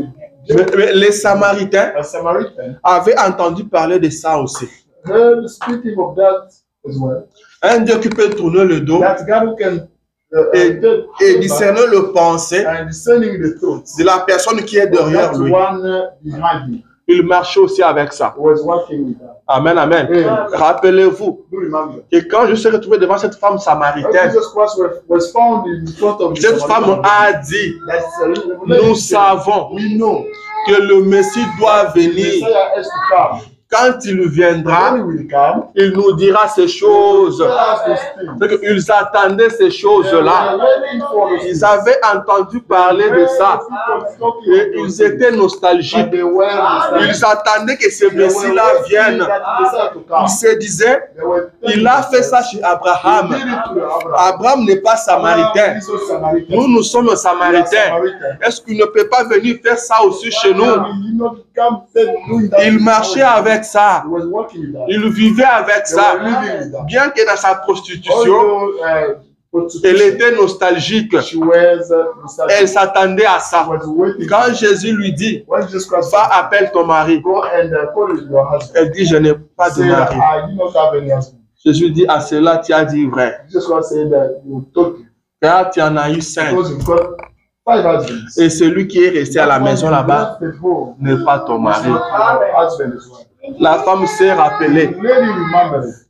Mais les Samaritains a Samaritan. avaient entendu parler de ça aussi. Heard speaking of that as well. Un Dieu qui peut tourner le dos That God who can et discerner le pensée and discerning the thoughts. de la personne qui est derrière That lui. one behind him Il marchait aussi avec ça. was working with that. Amen, amen. Rappelez-vous Do remember. que quand je suis retrouvé devant cette femme When samaritaine, Jesus Christ was found in front of the cette femme Samaritan. a dit, That's nous savons we know que le Messie doit the venir. Messiah has to come. Quand il viendra, When he will come, il nous dira ces choses. tell us those things. C'est qu'ils attendaient ces choses-là. Ils avaient entendu parler de ça. Et ils étaient nostalgiques. Ils attendaient que ce Messie-là vienne. Ils se disaient, il a fait ça chez Abraham. Abraham n'est pas samaritain. Nous sommes samaritains. Est-ce qu'il ne peut pas venir faire ça aussi chez nous? Il marchait avec ça. Il vivait avec ça. Bien que dans sa prostitution, elle était nostalgique. Elle s'attendait à ça. Quand Jésus lui dit, va, appelle ton mari. Elle dit, je n'ai pas de mari. Jésus dit, à cela, tu as dit vrai. Car tu en as eu 5. Et celui qui est resté à la maison là-bas n'est pas ton mari. La femme s'est rappelée.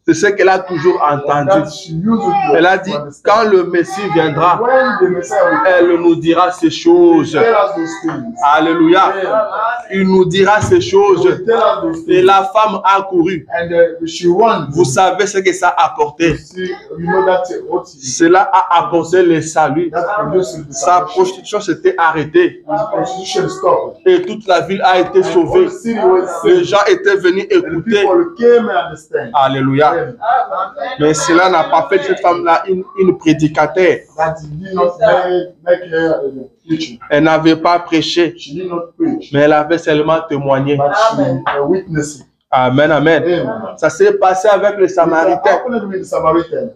C'est ce qu'elle a toujours entendu. Elle a dit, quand le Messie viendra, elle nous dira ces choses. Alléluia. Il nous dira ces choses. Et la femme a couru. Vous savez ce que ça a apporté. Cela a apporté le salut. Sa prostitution s'était arrêtée. Et toute la ville a été sauvée. Les gens étaient venus écouter. Alléluia. Mais cela n'a pas fait de cette femme-là une prédicateur. Elle n'avait pas prêché, mais elle avait seulement témoigné. Amen, amen. Ça s'est passé avec les Samaritains.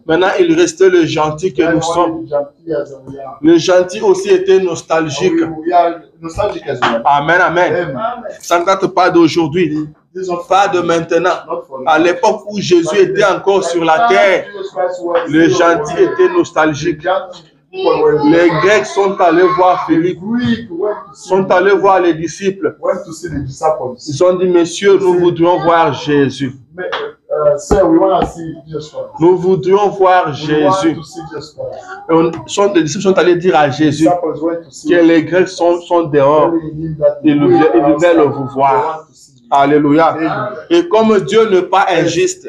Maintenant, il restait le gentil que nous sommes. Le gentil aussi était nostalgique. Amen, amen. Ça ne date pas d'aujourd'hui, pas de maintenant. À l'époque où Jésus était encore sur la terre, le gentil était nostalgique. Les Grecs sont allés voir Philippe, sont allés voir les disciples. Ils ont dit, messieurs, nous voudrions voir Jésus. Nous voudrions voir Jésus. Les disciples sont allés dire à Jésus que les Grecs sont dehors. Ils veulent vous voir. Alléluia. Et comme Dieu n'est pas injuste,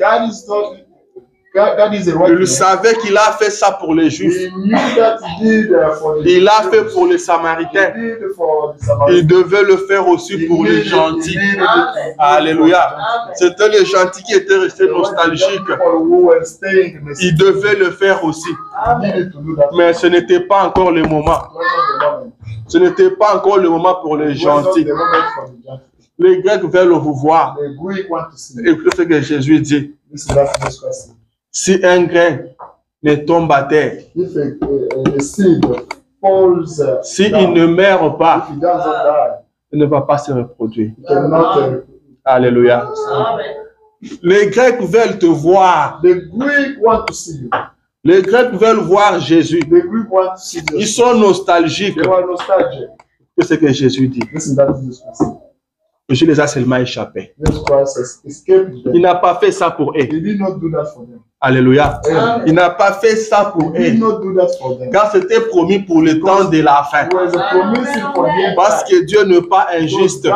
God is a right Il man. savait qu'il a fait ça pour les Juifs. He knew that he did for the Il l'a Jews. fait pour les Samaritains. He did for the Samaritans. Il devait le faire aussi pour les gentils. Alléluia. C'était les gentils qui étaient restés nostalgiques. Il devait le faire aussi. Mais ce n'était pas encore le moment. Ce n'était pas encore le moment pour les gentils. Les Grecs veulent vous voir. Écoutez ce que Jésus dit. Si un grain ne tombe à terre, s'il ne meurt pas, il ne va pas se reproduire. Alléluia. Les Grecs veulent te voir. Les Grecs veulent voir Jésus. Ils sont nostalgiques. C'est ce que Jésus dit. Jésus les a seulement échappés. Il n'a pas fait ça pour eux. Alléluia. Il n'a pas fait ça pour eux. Car c'était promis pour le temps de la fin. Parce que Dieu n'est pas injuste.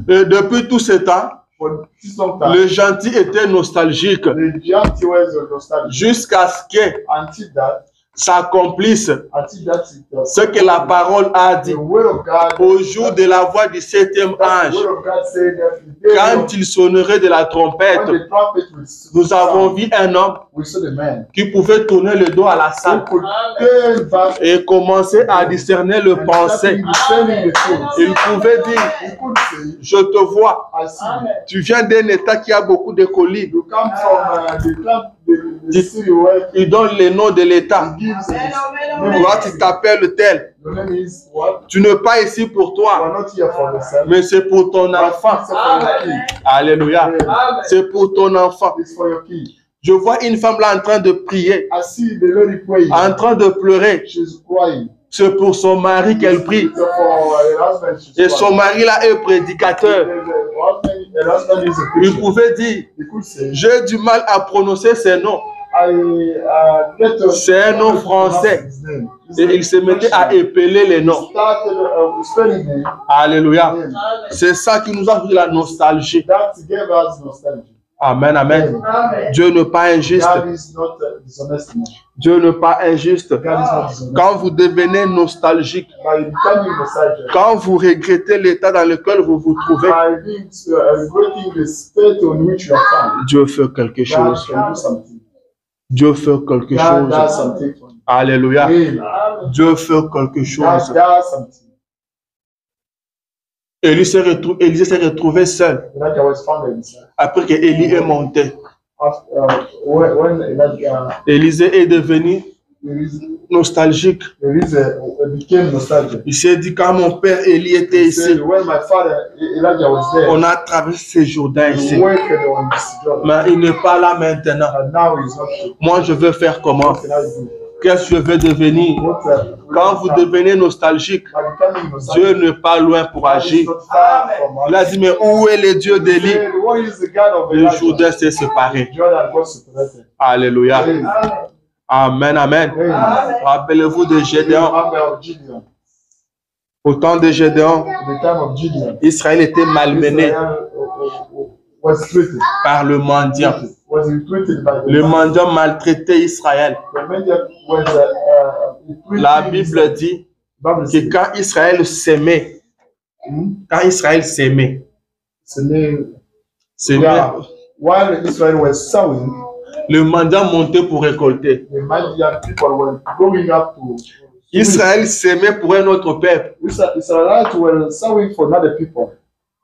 Et depuis tout ce temps, le gentil était nostalgique jusqu'à ce que s'accomplisse ce que la parole a dit au jour de la voix du 7e ange. Quand il sonnerait de la trompette, nous avons vu un homme qui pouvait tourner le dos à la salle et commencer à discerner le pensée. Il pouvait dire, je te vois, tu viens d'un état qui a beaucoup de colis. Il donne le nom de l'état. Toi, tu t'appelles tel. Tu n'es pas ici pour toi, mais c'est pour ton enfant. Alléluia. C'est pour ton enfant. Je vois une femme là en train de prier, en train de pleurer. C'est pour son mari qu'elle prie. Et son mari là est prédicateur. Il pouvait dire, j'ai du mal à prononcer ces noms. C'est un nom français. Et il se mettait à épeler les noms. Alléluia. C'est ça qui nous a fait la nostalgie. Amen, amen. Dieu n'est pas injuste. Dieu n'est pas injuste. Quand vous devenez nostalgique, quand vous regrettez l'état dans lequel vous vous trouvez, Dieu fait quelque chose. Dieu fait quelque chose. Alléluia. Dieu fait quelque chose. Élie s'est retrouvé seul après que Élie est monté. Élisée est devenu nostalgique. Il s'est dit, quand mon père Élie était ici, on a traversé ce Jourdain ici. Mais il n'est pas là maintenant. Moi, je veux faire comment? Qu'est-ce que je vais devenir? Quand vous devenez nostalgique, Dieu n'est pas loin pour agir. Il a dit, mais où est le Dieu d'Élie? Le Jourdain s'est séparé. Alléluia. Amen, amen. Rappelez-vous de Gédéon. Au temps de Gédéon, Israël était malmené par le mendiant. Le mendiant maltraitait Israël. La Bible dit que quand Israël s'aimait, le mendiant montait pour récolter. Israël s'aimait pour un autre peuple.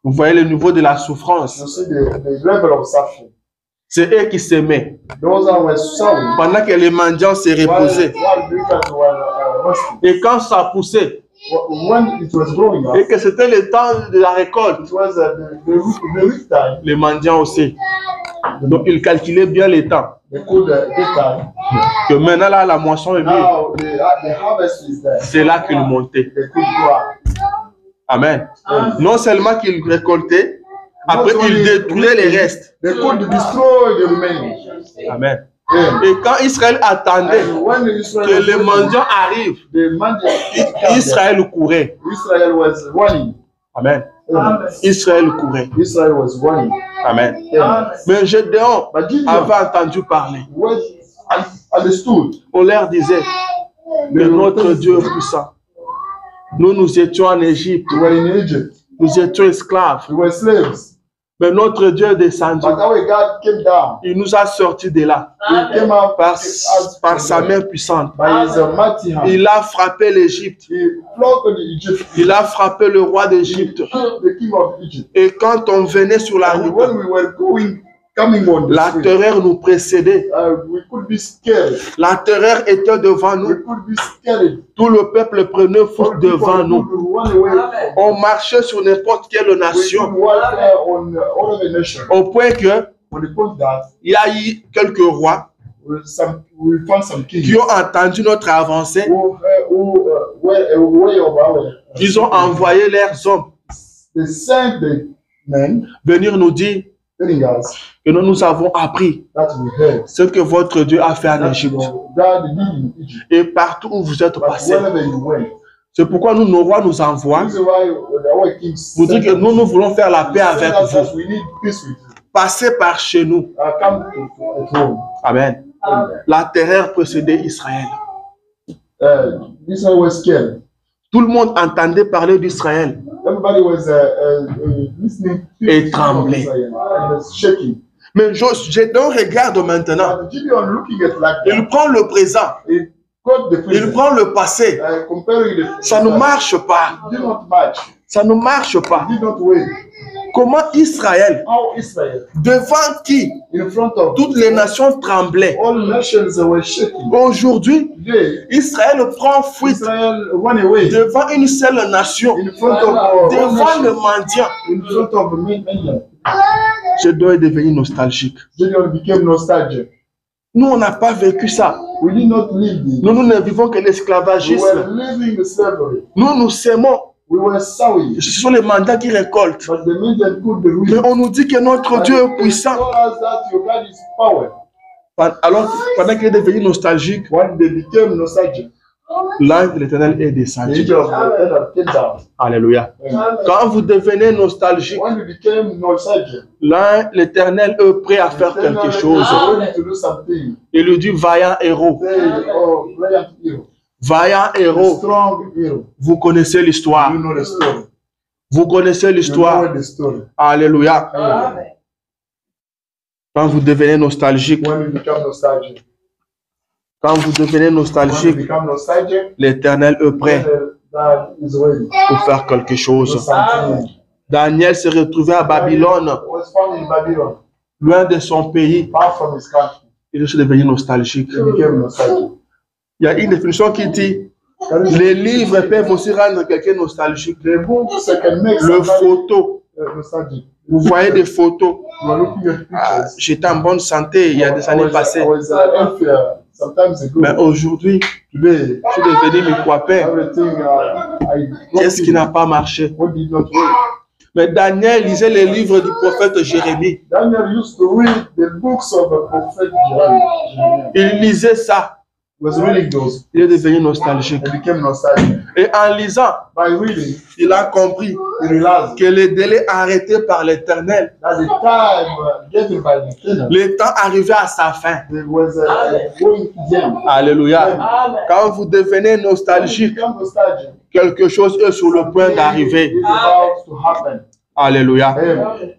Vous voyez le niveau de la souffrance. C'est eux qui s'aimaient. Pendant que les mendiants se reposaient. Et quand ça poussait, et que c'était le temps de la récolte, les mendiants aussi. Donc ils calculaient bien les temps. Que maintenant là, la moisson est venue. C'est là qu'ils montaient. Amen. Non seulement qu'ils récoltaient, après ils détruisaient les restes. Amen. Et quand Israël attendait que les mendiants arrivent, Israël courait. Amen. Israël courait. Israel was running. Amen. Amen. Mais Gédéon But Gideon avait entendu parler. was understood. On leur disait que notre Dieu est puissant. Nous étions en Égypte. We were in Egypt. Nous étions esclaves. We were slaves. Mais notre Dieu est descendu. But our God came down. Il nous a sortis de là. He came out Par sa main puissante. by his mighty hand. Il a frappé l'Égypte. He flogged Egypt. Il a frappé le roi d'Égypte. The king of Egypt. Et quand on venait sur la And route, when we were coming on the la street, terreur nous précédait. we could be scared. La terreur était devant nous. We could be scared. Tout le peuple prenait fuite devant nous. On marchait sur n'importe quelle nation. Au point que il y a eu quelques rois qui ont entendu notre avancée. Ils ont envoyé leurs hommes venir nous dire que nous avons appris ce que votre Dieu a fait en Égypte. Et partout où vous êtes passés. C'est pourquoi nous, nos rois nous envoient pour dire que nous voulons faire la paix avec vous. Passez par chez nous. Amen. La terreur précédait Israël. Tout le monde entendait parler d'Israël et tremblait. Mais Gédéon regarde maintenant. Il prend le présent. Il prend le passé. Ça ne marche pas. Ça ne marche pas. Comment Israël, devant qui toutes les nations tremblaient, aujourd'hui, Israël prend fuite devant une seule nation, devant le mendiant. Gédéon est devenu nostalgique. Nous, on n'a pas vécu ça. Nous ne vivons que l'esclavagisme. Nous s'aimons. Ce sont les mandats qui récoltent. Mais on nous dit que notre Dieu est puissant. Alors, pendant qu'il est devenu nostalgique, l'ange de l'Éternel est descendu. Alléluia. Quand vous devenez nostalgique, l'ange de l'Éternel est prêt à faire quelque chose. Il lui dit, vaillant héros. Vaillant héros. Vous connaissez l'histoire. Vous connaissez l'histoire. Alléluia. Quand vous devenez nostalgique, l'Éternel est prêt pour faire quelque chose. Daniel s'est retrouvé à Babylone, loin de son pays. Il est devenu nostalgique. Il y a une définition qui dit les livres peuvent aussi rendre quelqu'un nostalgique. Le photo. Vous voyez des photos. J'étais en bonne santé il y a des années passées. Mais aujourd'hui, je suis devenu mi-coipin. Qu'est-ce qui n'a pas marché? Mais Daniel lisait les livres du prophète Jérémie. Il lisait ça. Il est devenu nostalgique. Et en lisant, il a compris que le délai arrêté par l'Éternel, le temps arrivait à sa fin. Alléluia. Quand vous devenez nostalgique, quelque chose est sur le point d'arriver. Alléluia.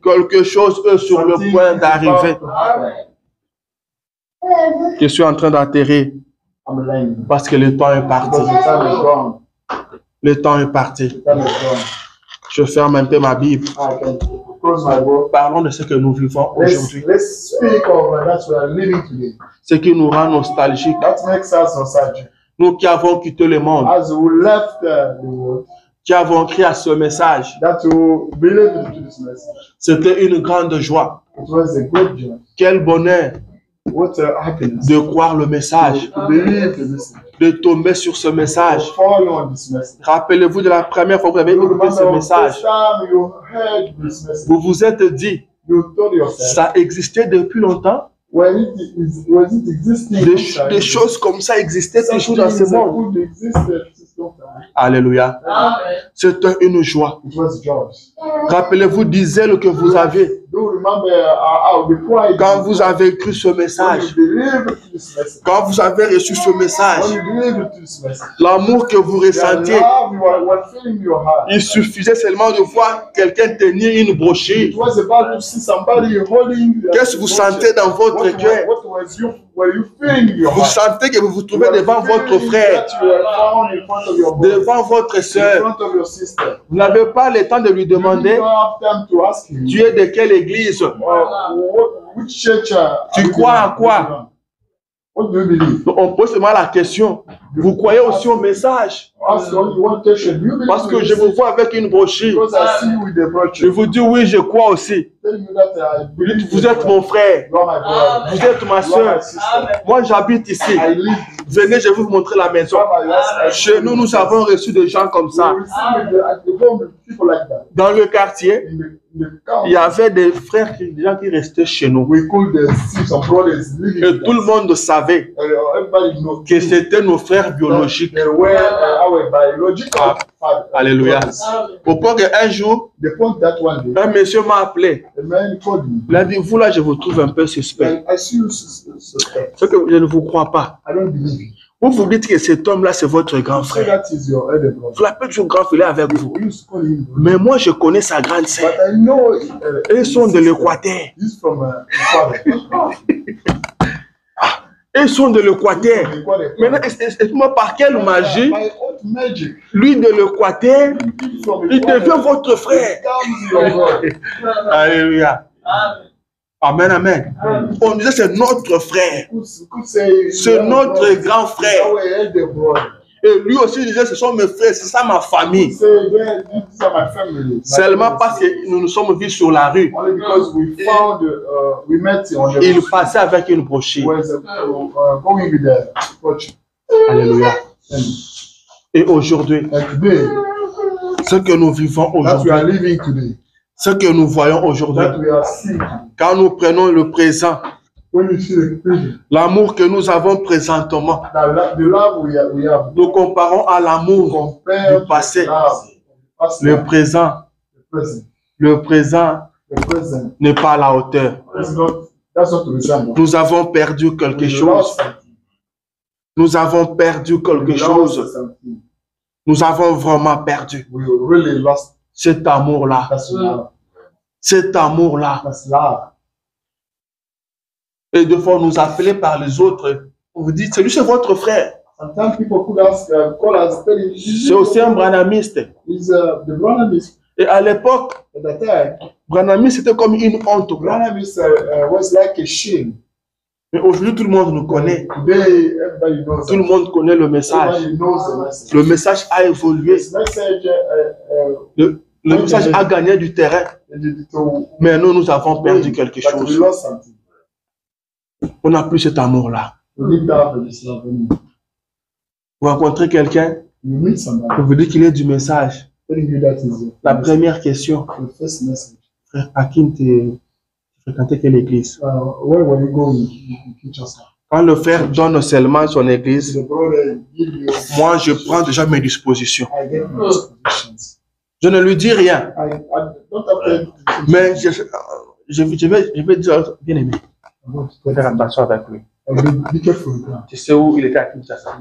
Quelque chose est sur le point d'arriver. Je suis en train d'atterrir. Parce que le temps est parti. Le temps est parti. Je ferme un peu ma Bible. Parlons de ce que nous vivons aujourd'hui. Ce qui nous rend nostalgiques. Nous qui avons quitté le monde, qui avons crié à ce message, c'était une grande joie. Quel bonheur de croire le message, de tomber sur ce message. Rappelez-vous de la première fois que vous avez écouté ce message. Vous vous êtes dit, ça existait depuis longtemps. Was it existing? Des choses comme ça existaient toujours dans ce monde. Alléluia. C'était une joie. It was joy. Rappelez-vous d'Israël que vous avez. Do you remember Quand vous avez cru ce message, quand vous avez reçu ce message, l'amour que vous ressentiez, il suffisait seulement de voir quelqu'un tenir une brochure. Qu'est-ce que vous sentez dans votre cœur? Vous sentez que vous vous trouvez devant votre frère, devant votre soeur. Vous n'avez pas le temps de lui demander, tu es de quelle église? Tu crois en quoi? On pose seulement la question. Vous croyez aussi au message? Parce que je vous vois avec une brochure. Je vous dis oui, je crois aussi. Vous êtes mon frère. Vous êtes ma soeur. Moi, j'habite ici. Venez, je vais vous montrer la maison. Chez nous, nous avons reçu des gens comme ça. Dans le quartier, il y avait des frères, des gens qui restaient chez nous. Et tout le monde savait que c'était nos frères biologiques. Alléluia. Au point qu'un jour, un monsieur m'a appelé. Il a dit, vous là, je vous trouve un peu suspect. C'est que je ne vous crois pas. Vous vous dites que cet homme-là, c'est votre grand frère. Vous l'appelez toujours grand frère avec vous. Mais moi, je connais sa grande sœur. Ils sont de l'Équateur. Ils sont de l'Équateur. Maintenant, explique-moi par quelle magie, lui de l'Équateur, il devient votre frère. Alléluia. Amen, amen. On disait c'est notre frère. C'est notre grand frère. Et lui aussi disait ce sont mes frères, c'est ça ma famille. Seulement parce que nous nous sommes vus sur la rue. Il passait avec une brochure. Alléluia. Et aujourd'hui, ce que nous vivons aujourd'hui, ce que nous voyons aujourd'hui, quand nous prenons le présent, l'amour que nous avons présentement, nous comparons à l'amour du passé. Le présent n'est pas à la hauteur. Nous avons perdu quelque chose. Nous avons perdu quelque chose. Nous avons vraiment perdu cet amour-là. Cet amour-là. Et de fois nous appeler par les autres. On vous dit, c'est lui, c'est votre frère. C'est aussi un branhamiste. Et à l'époque, branhamiste c'était comme une honte. Mais aujourd'hui, tout le monde nous connaît. Tout le monde connaît le message. Le message a évolué. Le message a gagné du terrain. Mais nous avons perdu quelque chose. On n'a plus cet amour-là. Vous rencontrez quelqu'un, vous vous dites qu'il est du message. La première question, frère, à qui tu fréquentais quelle église? Quand le frère donne seulement son église, moi je prends déjà mes dispositions. Je ne lui dis rien. Mais je vais dire, bien aimé, il faut faire attention avec lui. Tu sais où il était à Kinshasa?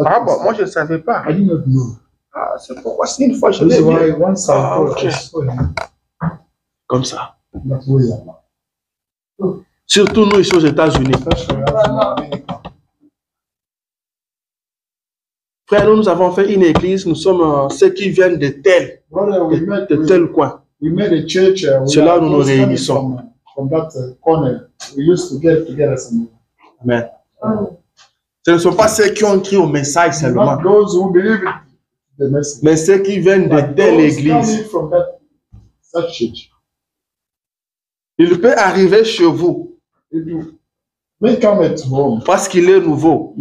Ah bon, moi je ne savais pas. Ah, c'est pourquoi c'est une fois je l'ai vu. Ah, okay. Comme ça. Surtout nous ici aux États-Unis. Frère, nous avons fait une église, nous sommes ceux qui viennent de tel coin. C'est là où nous nous réunissons. Amen. Ce ne sont pas ceux qui ont écrit au message seulement, mais ceux qui viennent de telle église. Il peut arriver chez vous parce qu'il est nouveau.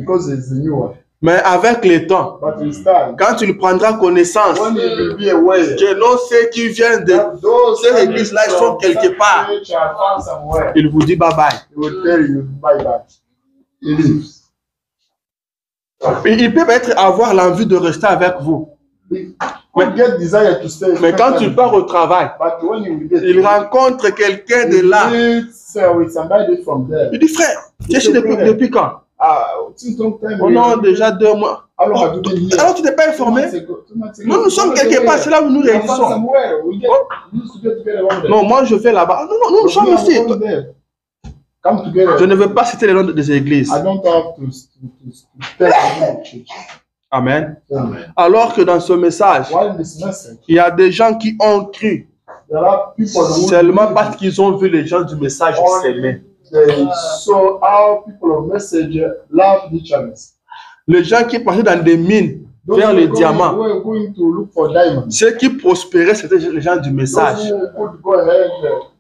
Mais avec le temps, But with time, quand tu prendras connaissance when you will be aware que non, ceux qui viennent de that those ces églises-là, ils sont quelque part, church are found somewhere, il vous dit bye bye. he will tell you bye bye. He leaves. Ils peuvent avoir l'envie de rester avec vous. He will get desire to stay. Mais quand tu pars au travail, But when you will get il rencontre quelqu'un de là. meets with somebody from there. Il dit, frère, tu es ici depuis quand? Since long time. Oh non, déjà 2 mois. How long have you been here? Alors tu n'es pas informé? 2 months ago, 2 months ago. Nous sommes quelque part, c'est là où nous We are found réunissons. somewhere. We used to get together over there. Non, moi je vais là-bas. Non, nous But sommes we are ici. going there. Come together. Je ne veux pas citer les noms des églises. I don't have to tell you the church. Amen. Amen. Alors que dans ce message, While in this message, il y a des gens qui ont cru there are people who seulement parce qu'ils ont vu les gens du message s'aimer. they saw how people of message love each other. Les gens qui passaient dans des mines vers les diamants. Who were going to look for diamonds. Ceux qui prospéraient, c'était les gens du message. Those who could go ahead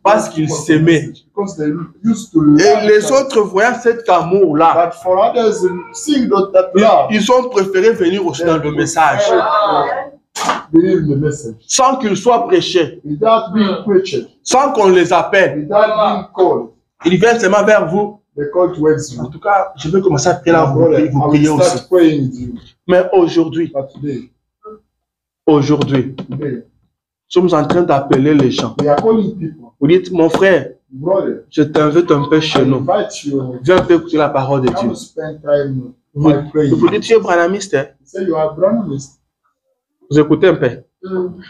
Parce qu'ils s'aimaient. because they used to love Et les each other. autres, voyant cet amour-là, But for others, seeing that love, ils ont préféré venir aussi dans le message. believe the message Sans qu'il soit prêché, without being preached, sans qu'on les appelle. without being called. Ils viennent seulement vers vous. They call towards you. En tout cas, je vais commencer à prier là, vous Brother, vous I priez will aussi. start praying with you. Mais aujourd'hui, But today, nous sommes en train d'appeler les gens. we are calling people. Vous dites, mon frère, Brother, je t'invite un peu I chez nous. invite you. Viens un peu écouter la parole de Dieu. Come spend time Vous, by praying. vous dites, tu es branamiste, hein? You say you are Branhamist. Vous écoutez un peu.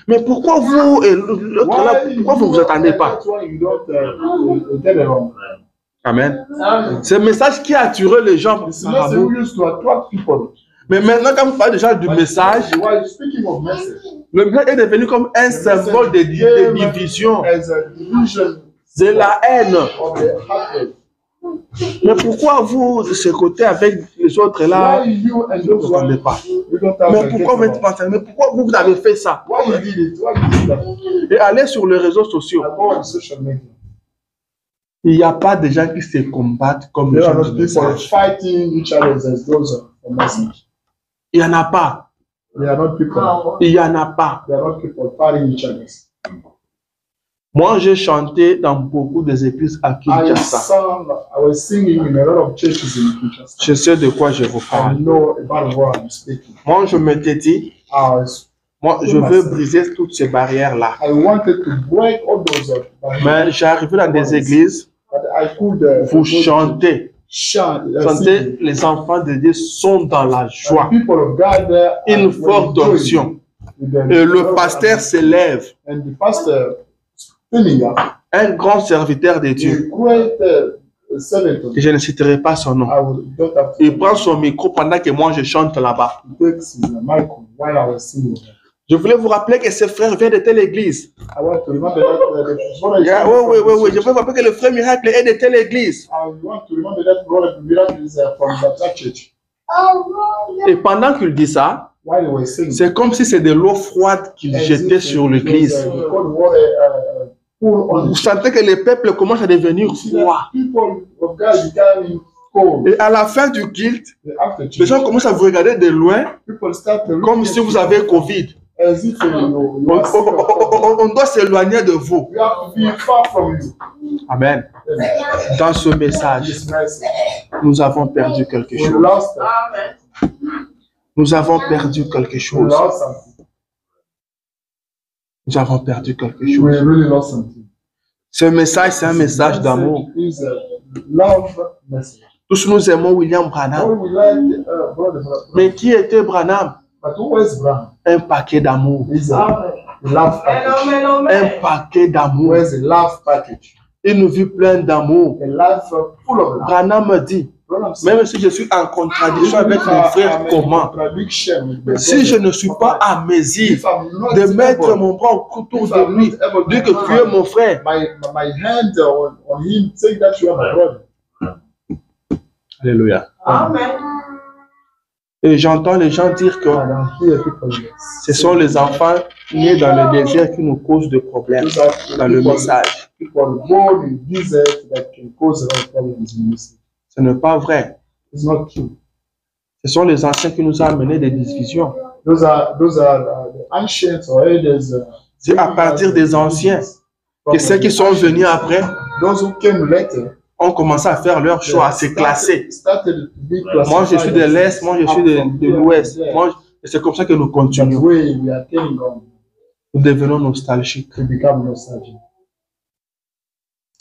Mais pourquoi vous et l'autre là, pourquoi vous ne vous attendez pas? That's why you don't get along. Amen. C'est le message qui a attiré les gens It's a par message vous. we used to attract people. Mais maintenant, quand vous parlez déjà du message, While speaking of message, le message est devenu comme un symbole de division, as a division de la haine. of the hatred. Mais pourquoi vous, de ce côté, avec les autres là, Why you and vous ne those vous attendez one, pas? you don't have Mais a pourquoi vous get êtes along? pas? Mais pourquoi vous avez fait ça? Why you did it? Why you did that? Et allez sur les réseaux sociaux. I go on social media. Il n'y a pas de gens qui se combattent comme les There are gens not du people message. fighting each other as those of message. Il n'y en a pas. There are not people. Il n'y en a pas. There are not people fighting each other. Moi, j'ai chanté dans beaucoup des églises à Kinshasa. I was singing in a lot of churches in Kinshasa. Je sais de quoi je vous I parle. know about what I'm speaking. Moi, je m'étais dit, moi, je veux briser toutes ces barrières-là. I wanted to break all those barriers, Mais j'arrivais dans des églises, but I could vous chantez. chant, Chantez, les enfants de Dieu sont dans la joie. people of God Une forte onction. Et le pasteur s'élève. and the pastor standing up, Un grand serviteur de Dieu. a great servant of Je ne citerai pas son nom. I don't have to Il prend son micro pendant que moi je chante là-bas. take his mic while I was singing. Je voulais vous rappeler que ce frère vient de telle église. I want to remember that the brother is Oui. Je veux vous rappeler que le frère Miracle est de telle église. I want to remember that brother Miracle is from that church. Et pendant qu'il dit ça, While he was singing, c'est comme si c'est de l'eau froide qu'il jetait sur l'église. Cold water, pour on Vous sentez que le peuple commence à devenir froid. people of God becoming cold. Et à la fin du culte, After les church, gens commencent à vous regarder de loin people start to comme si vous avez Covid. as if you On, are sick of COVID. on doit s'éloigner de vous. You have to be far from you. Amen. Dans ce message, This message. nous avons perdu quelque We chose. lost it. Nous avons perdu quelque We chose. lost something. Nous avons perdu quelque We chose. really lost something. Ce message, c'est un message d'amour. Is a love message. Tous nous aimons William All Branham. we like, brother, Mais qui était Branham? but who is Brown? Un paquet d'amour. Is a love package. Un paquet d'amour. Where's the love package? Une vie pleine d'amour. A life full of love. Branham me dit, Branham said, même si je suis en contradiction avec mon frère commun, contradiction with my si je ne suis pas à mesure if I'm not de mettre able, mon bras autour if de I'm lui, not able to dire que put tu es mon frère. my hand on him, saying that you are my brother. Alléluia. Amen. Et j'entends les gens dire que I don't hear people ce sont les enfants nés dans le désert qui nous causent des problèmes dans le message. People born in desert that can cause a lot of problems in this. Ce n'est pas vrai. It's not true. Ce sont les anciens qui nous ont amené des divisions. Those are the ancients or elders. C'est à partir des anciens que ceux qui sont venus après Those who came later ont commencé à faire leur choix, à se classer. started to be Moi, je suis de l'Est, moi, je suis de l'Ouest. Et c'est comme ça que nous That continuons. way we are telling on Nous devenons nostalgiques. to become nostalgic.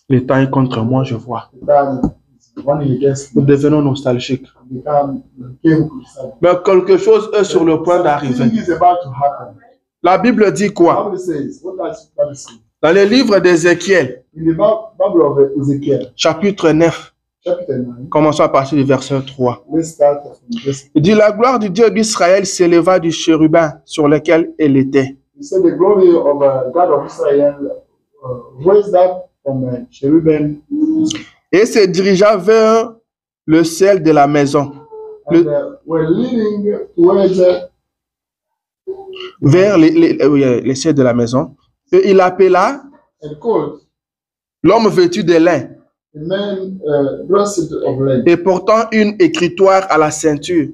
Le temps est contre moi, je vois. That is running against Nous me. devenons nostalgiques. Become nostalgic. Mais quelque chose est sur le point d'arriver. Something is about to happen. La Bible dit quoi? Bible says, what does Bible say? Dans le livre d'Ézéchiel, In the Bible of Ezekiel, chapitre 9, chapter 9, commençons à partir du verset 3. let's start from this. Il dit, la gloire du Dieu d'Israël s'éleva du chérubin sur lequel elle était. He said, the glory of God of Israel raised up from cherubim Et se dirigea vers le ciel de la maison, and were leading towards vers les ciels de la maison. Et il appela and called l'homme vêtu de lin a man dressed of linen et portant une écritoire à la ceinture.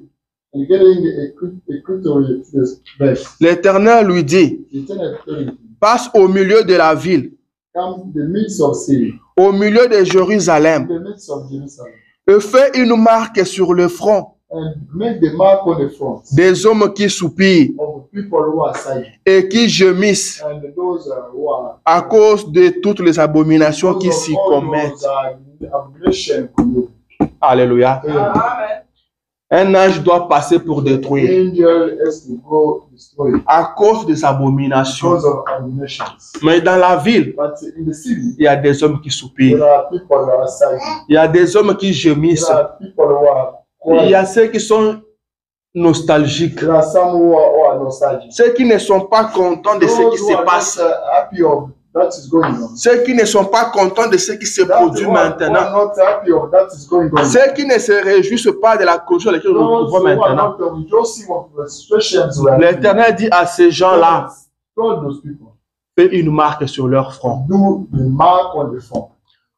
and getting a cryptory to this bed. L'Éternel lui dit, The Eternal told him, passe au milieu de la ville, come to the midst of city, au milieu de in Jérusalem, the midst of Jerusalem, et fais une marque sur le front and make the mark on the front des hommes qui soupirent of the people who are sighing et qui gémissent and those who are à cause de toutes les abominations qui s'y commettent. Abomination. Alléluia. Amen. Un ange doit passer pour détruire Angel has to go destroy à cause des abominations. because of abominations. Mais dans la ville, But in the city, il y a des hommes qui soupirent. there are people who are sighing. Il y a des hommes qui gémissent. There are people who are Il y crying. a ceux qui sont nostalgiques. There are some who are nostalgic. Ceux qui ne sont pas contents de ce qui Those who se are passe. not happy of that is going on. Ceux qui ne sont pas contents de ce qui se That produit who are maintenant. not happy of that is going on. Ceux qui ne se réjouissent pas de la condition dans laquelle nous nous Those trouvons who are maintenant. not rejoicing of the situations we are in. L'Éternel dit à ces gens-là, Told those people, fais une marque sur leur front. do the mark on the front,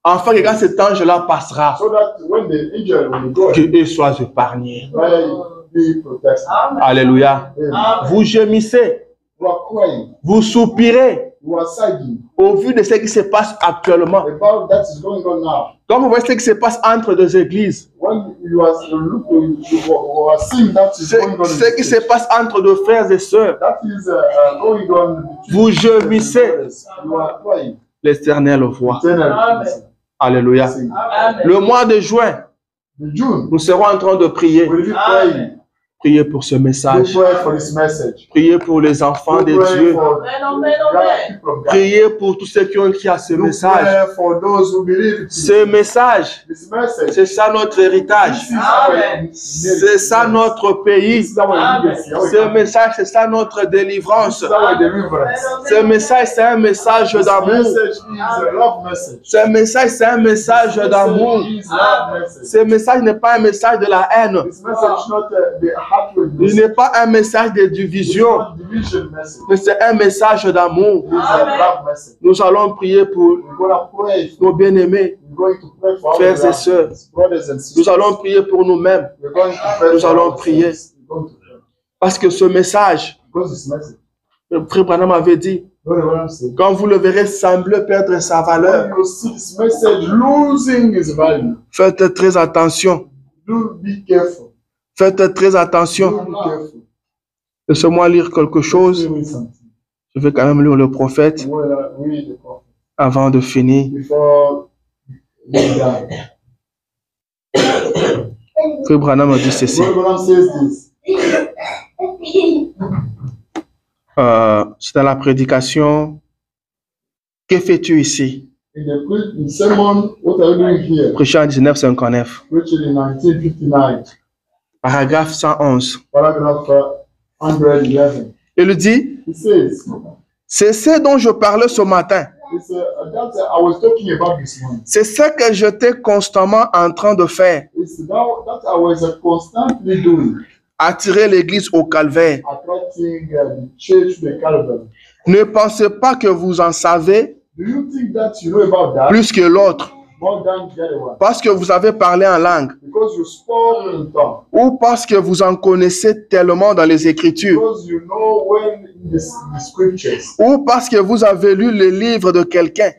Afin que quand cet ange-là passera, so that when the angel will go, qu'ils soient épargnés. may be protected. Alléluia. Amen. Vous gémissez, You are crying, vous soupirez you are sighing au vu de ce qui se passe actuellement. about that is going on now. Quand vous voyez ce qui se passe entre deux églises, When you are looking, you are seeing that is going on. ce qui se passe entre deux frères et sœurs, That is going on. Between vous gémissez, you are crying. l'Éternel le voit. Eternal Amen. peace. Alléluia. Sing. Amen. Le mois de juin, The June, nous serons en train de prier. will be praying. Priez pour ce We message. pray for this message. Priez pour les enfants We de pray Dieu. for Amen, amen, God, amen. people of God. Priez pour tous ceux qui ont écrit à ce We message. pray for those who believe. Ce message, This message. c'est ça notre héritage. This is Amen. C'est ça notre pays. This is our legacy. Ce message, c'est ça notre délivrance. This is our deliverance. Ce message, c'est un message This d'amour. message is a love message. Ce message, c'est un message d'amour. This message is love message. Ce message n'est pas un message de la haine. This message is not the hatred Il message. n'est pas un message de It's division, not division message. mais c'est un message d'amour. It's a love message. Nous allons prier pour We're going to pray. nos bien-aimés, We're going to pray for our frères et sœurs. brothers and sisters. Nous allons prier pour nous-mêmes, We're going to pray Nous for allons ourselves. prier. We're going to pray. parce que ce message, Because this message, le frère Branham avait dit, what do I say? quand vous le verrez sembler perdre sa valeur, When you see this message losing its value, faites très attention. do be careful. Faites très Do attention. be careful. Laissez-moi lire quelque chose. Say something. Je vais quand même lire le prophète We'll read the prophet avant de finir. before we die. Frère Branham a dit ceci. Brother Branham says this. C'est dans la prédication. Que fais-tu ici? In the sermon, what are you doing here? Prêché en 1959. Preached in 1959, Paragraphe 111. paragraph 111. Il dit, He says, c'est ce dont je parlais ce matin. that I was talking about this morning. C'est ce que j'étais constamment en train de faire. It's that I was constantly doing, Attirer l'église au calvaire. attracting the church to the Calvary. Ne pensez pas que vous en savez Do you think that you know about that plus que l'autre. more than the other one. Parce que vous avez parlé en langue. Because you spoke in tongue. Ou parce que vous en connaissez tellement dans les Écritures. Because you know when in the scriptures. Ou parce que vous avez lu le livre de quelqu'un.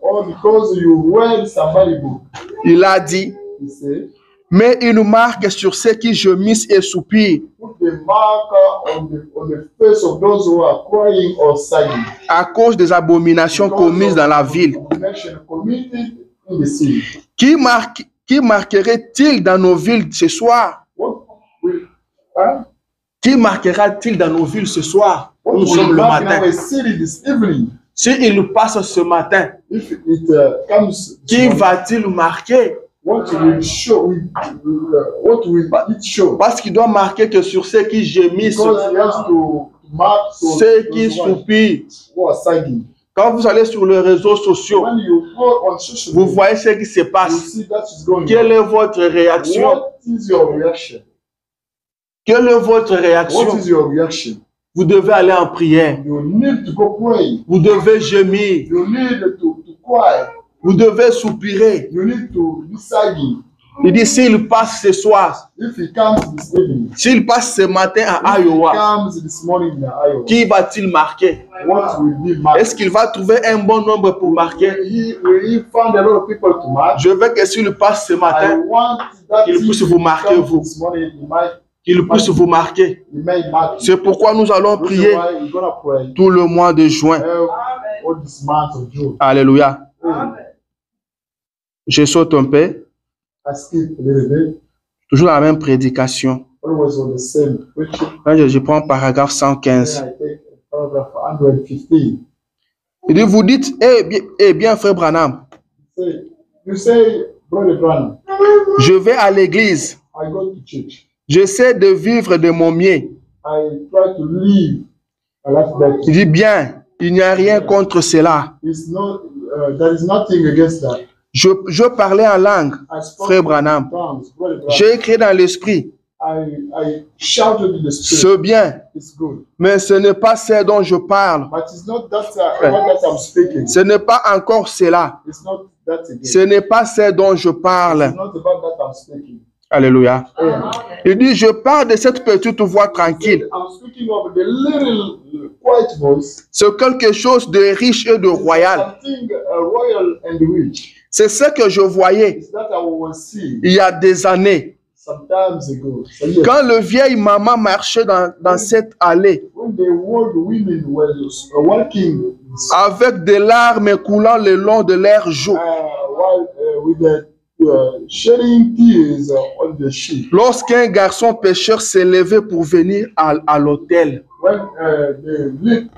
Or because you read somebody's book. Il a dit, He said, mais une marque sur ceux qui gémissent et soupirent put the marker on the face of those who are crying or sighing. à cause des abominations commises dans la ville. Committed in the city. Qui marquerait-il dans nos villes ce soir? What will, huh? Qui marquera-t-il dans nos villes ce soir? What Nous will sommes le mark in matin. our city this evening? S'il passe ce matin, If it comes, qui va-t-il marquer? what will show? What will it show? Parce qu'il doit marquer que sur ceux qui gémissent, Because he has to mark ceux qui soupirent. who are sighing. Quand vous allez sur les réseaux sociaux, When you go on social vous media, voyez ce qui se you passe. see that is going Quelle on. est votre réaction? What is your reaction? Quelle est votre What réaction? is your reaction? Vous devez aller en prière. You need to go pray. Vous devez gémir. You need to cry. Vous devez soupirer. You need to be sagging. Il dit, s'il passe ce soir, If he comes this evening, s'il passe ce matin à if he Iowa, comes this morning in Iowa, qui va-t-il marquer? what will be marked? Est-ce qu'il va trouver un bon nombre pour marquer? Will he find a lot of people to mark? Je veux que s'il passe ce I matin, want that qu'il he puisse vous marquer, comes vous. this morning, qu'il puisse vous marquer. he may mark you. C'est pourquoi nous allons That's prier why we're gonna pray tout le mois de juin. all this month of June. Alléluia. Amen. Je saute un peu, I skip a little bit. toujours la même prédication. Always on the same preaching. Quand je prends paragraphe 115. Then I take paragraph 115. Il dit, vous dites, eh bien, frère Branham, You say, Brother Branham, je vais à l'église, I go to church. j'essaie de vivre de mon mieux. I try to live a life that Il dit, bien, il n'y a rien contre cela. is not, there is nothing against that. Je parlais en langue, I spoke frère in Branham. tongues, Brother Branham. J'ai écrit dans l'esprit. I shouted in the spirit. C'est bien, It's good. mais ce n'est pas ce dont je parle. But it's not that, what that I'm speaking. Ce n'est pas encore cela. It's not that again. Ce n'est pas ce dont je parle. It's not about that I'm speaking. Alléluia. Amen. Il dit, je parle de cette petite voix tranquille. I'm speaking of the little quiet voice. C'est quelque chose de riche et de royal. Something royal and rich. C'est ce que je voyais It's that I was seeing il y a des années. sometimes ago. So yes, Quand le vieil maman marchait dans cette allée when the old women were walking avec des larmes coulant le long de leurs joues. while with the shedding tears on the sheet. Lorsqu'un garçon pécheur s'est levé pour venir à l'hôtel, When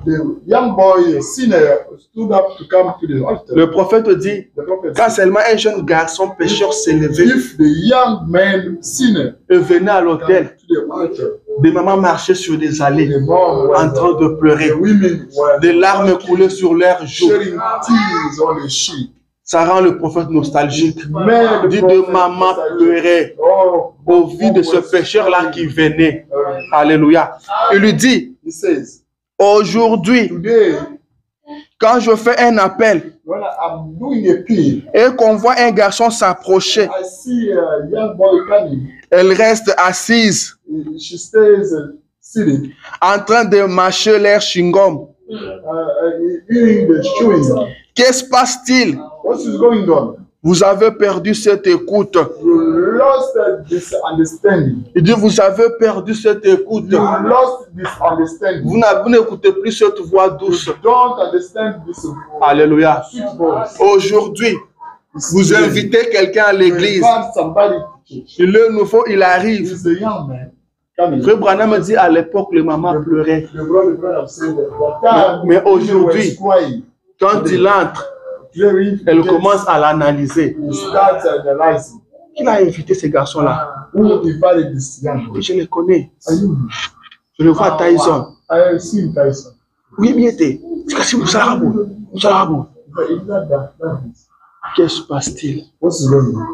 the young boy sinner stood up to come to the altar, le prophète dit, the prophet quand said, seulement un jeune garçon pécheur s'est levé if the young man sinner et venait à l'hôtel, to the altar, des mamans marchaient sur des allées the mom was, en train de pleurer. the women were Des larmes coulaient sur leurs joues. shedding tears on the sheet. Ça rend le prophète nostalgique. Mais Il dit de maman pleurer au vu de ce pécheur-là qui venait. Alléluia. Il lui dit, He says, aujourd'hui, today, quand je fais un appel when I'm doing a plea, et qu'on voit un garçon s'approcher, I see a young boy coming. elle reste assise She stays sitting, en train de mâcher l'air chewing-gum. eating the chewing. Qu'est-ce passe-t-il? What is going on? Vous avez perdu cette écoute. You lost this understanding. Il dit, vous avez perdu cette écoute. You lost this understanding. Vous n'écoutez plus cette voix douce. You don't understand this Alléluia. sweet voice. Aujourd'hui, vous invitez quelqu'un à You l'église. invite somebody to church. Le nouveau, il arrive. He's a young man coming. Frère Branham dit, à l'époque, les mamans pleuraient. The brother said that Mais aujourd'hui, crying. quand il entre, elle commence à l'analyser. He starts analyzing. Qui a invité ces garçons-là? Who invited this young boy? Oui, je les connais. Are you? Je le vois à Tyson. I have seen Tyson. Oui, bien été. C'est cassé Moussarabou. Moussarabou. But it's not that. Qu'est-ce qui se passe-t-il? What's going on?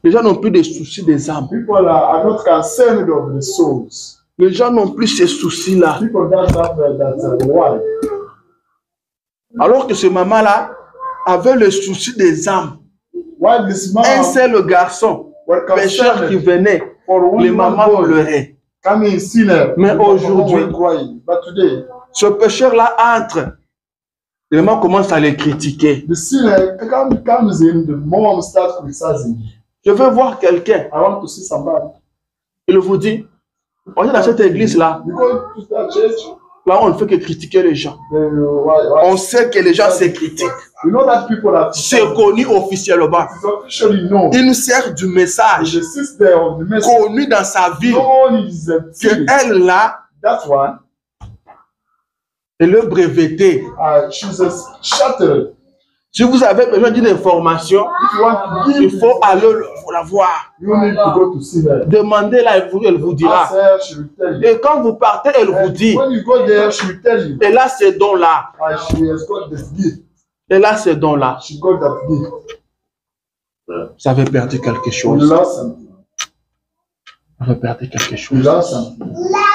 Les gens n'ont plus de soucis des âmes. People are not concerned of the souls. Les gens n'ont plus ces soucis-là. People don't have that why. Alors que ce maman-là avait le souci des âmes. While this Un man seul garçon, were pécheur qui concerned venait, for les one mamans boy pleuraient. coming sinner. Mais the mama aujourd'hui- were crying. But today, Ce pécheur-là entre. Les mamans commencent à les critiquer. the sinner comes in, the mom starts criticizing. Je veux voir quelqu'un. I want to see somebody. Il vous dit, on est dans cette église-là. You go to that church, Là, on ne fait que critiquer les gens. then On sait que les gens se critiquent. you know that people are C'est connu officiellement. It is officially known. Il nous sert du message The sister of the message. connu dans sa ville. No one is a Que elle là, That one, elle est brevetée. she's a shattered. Si vous avez besoin d'une information, If you want to il give, faut aller la voir. you need to go to see her. Demandez-la, elle vous dira. Ask her, she will tell you. Et quand vous partez, elle vous And dit. when you go there, she will tell you. Et là, ces dons-là. And she has got this gift. Et là, ces dons-là. She got that gift. Vous avez perdu quelque You chose. lost something. Vous avez perdu quelque You chose. lost something.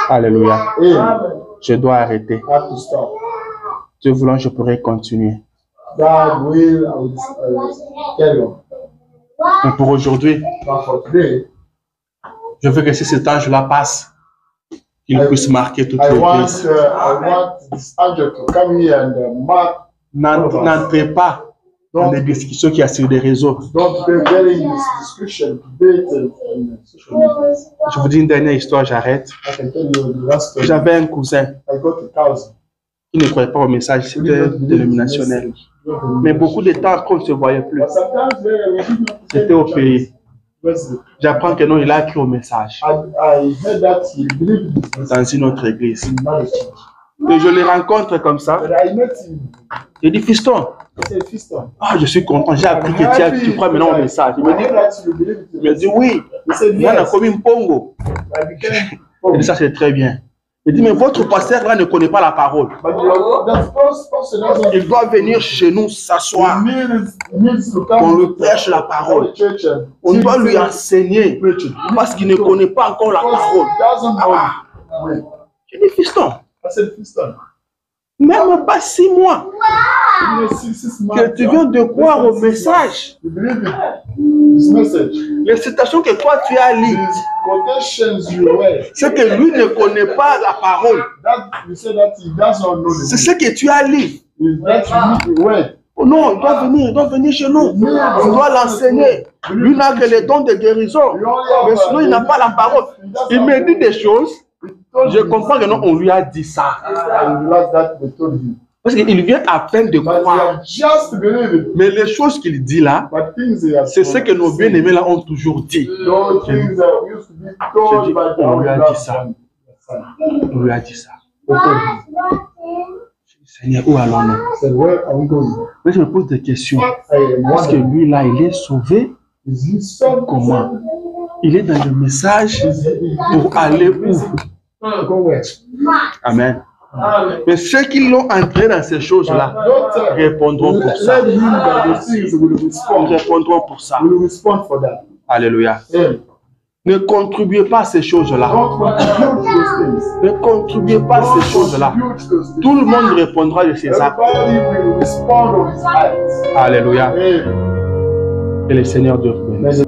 Alléluia. Amen. Je dois arrêter. I have to stop. Dieu voulant, je pourrais continuer. God will, I will carry on. Mais pour aujourd'hui, But for today, je veux que si cet ange-là passe, qu'il puisse marquer toute I want l'église. this angel to come here and mark. N'entrez pas dans les discussions qu'il y a sur les réseaux. Don't be getting this discussion, debate, and social media. Je vous dis une dernière histoire, j'arrête. I can tell you the last story. J'avais un cousin I got a cousin. qui ne croyait pas au message, c'était dénominationnel. Mais beaucoup de temps après, on ne se voyait plus. But sometimes we did not C'était au pays. I J'apprends que non, il a cru au message heard that he believed in dans une autre église. marriage. Et je le rencontre comme ça. But I met him. Il dit, fiston, I said, Fiston, ah, je suis content, j'ai appris que tu crois maintenant au message. Il me dit, il oui, He said, il y en a yes. comme une pongo. I became. Il dit, ça c'est très bien. Il dit, mais votre pasteur là ne connaît pas la parole. But the first person doesn't. Il doit venir chez nous s'asseoir. Needs to come On lui to prêche la parole. the church and On doit lui enseigner parce qu'il ne connaît pas encore la parole. doesn't know. Wait. Je dis, fiston, I said, Fiston, même pas 6 mois you know, 6 months. que tu viens de croire au message. You believe in this message. Les citations que toi tu as lues, These quotations you read. c'est que lui ne connaît pas la parole. That you say that he does not know C'est the ce que tu as lu. is that you need to read. Oh non, il doit venir chez nous. On doit l'enseigner. Lui n'a que les dons de guérison. Mais sinon, il n'a pas la parole. Il me dit des choses. Je comprends que non, on lui a dit ça. And that's that they told him. Parce qu'il vient à peine de But he croire. had just believed it. Mais les choses qu'il dit là, But things they have c'est ce que nos bien-aimés là ont toujours dit. those things that used to be Je told dis, by the on lui a dit ça. son. On lui a dit ça. They told him. Je dis, Seigneur, où allons-nous? I said, where are we going? Mais je me pose des questions. I am Parce que wondering, lui là, il est sauvé. is he so Comment? Il est dans le message pour aller où? Go where? Amen. Mais ceux qui l'ont entré dans ces choses-là Don't répondront pour ça. let him that those things will Ils respond. répondront pour ça. Will respond for that. Alléluia. Amen. Ne contribuez pas à ces choses-là. Don't contribute those things. Ne contribuez pas à ces choses-là. Contribute those things. Tout le monde répondra de ses actes. Everybody will respond on his acts. Alléluia. Amen. Que le Seigneur Dieu vous bénisse.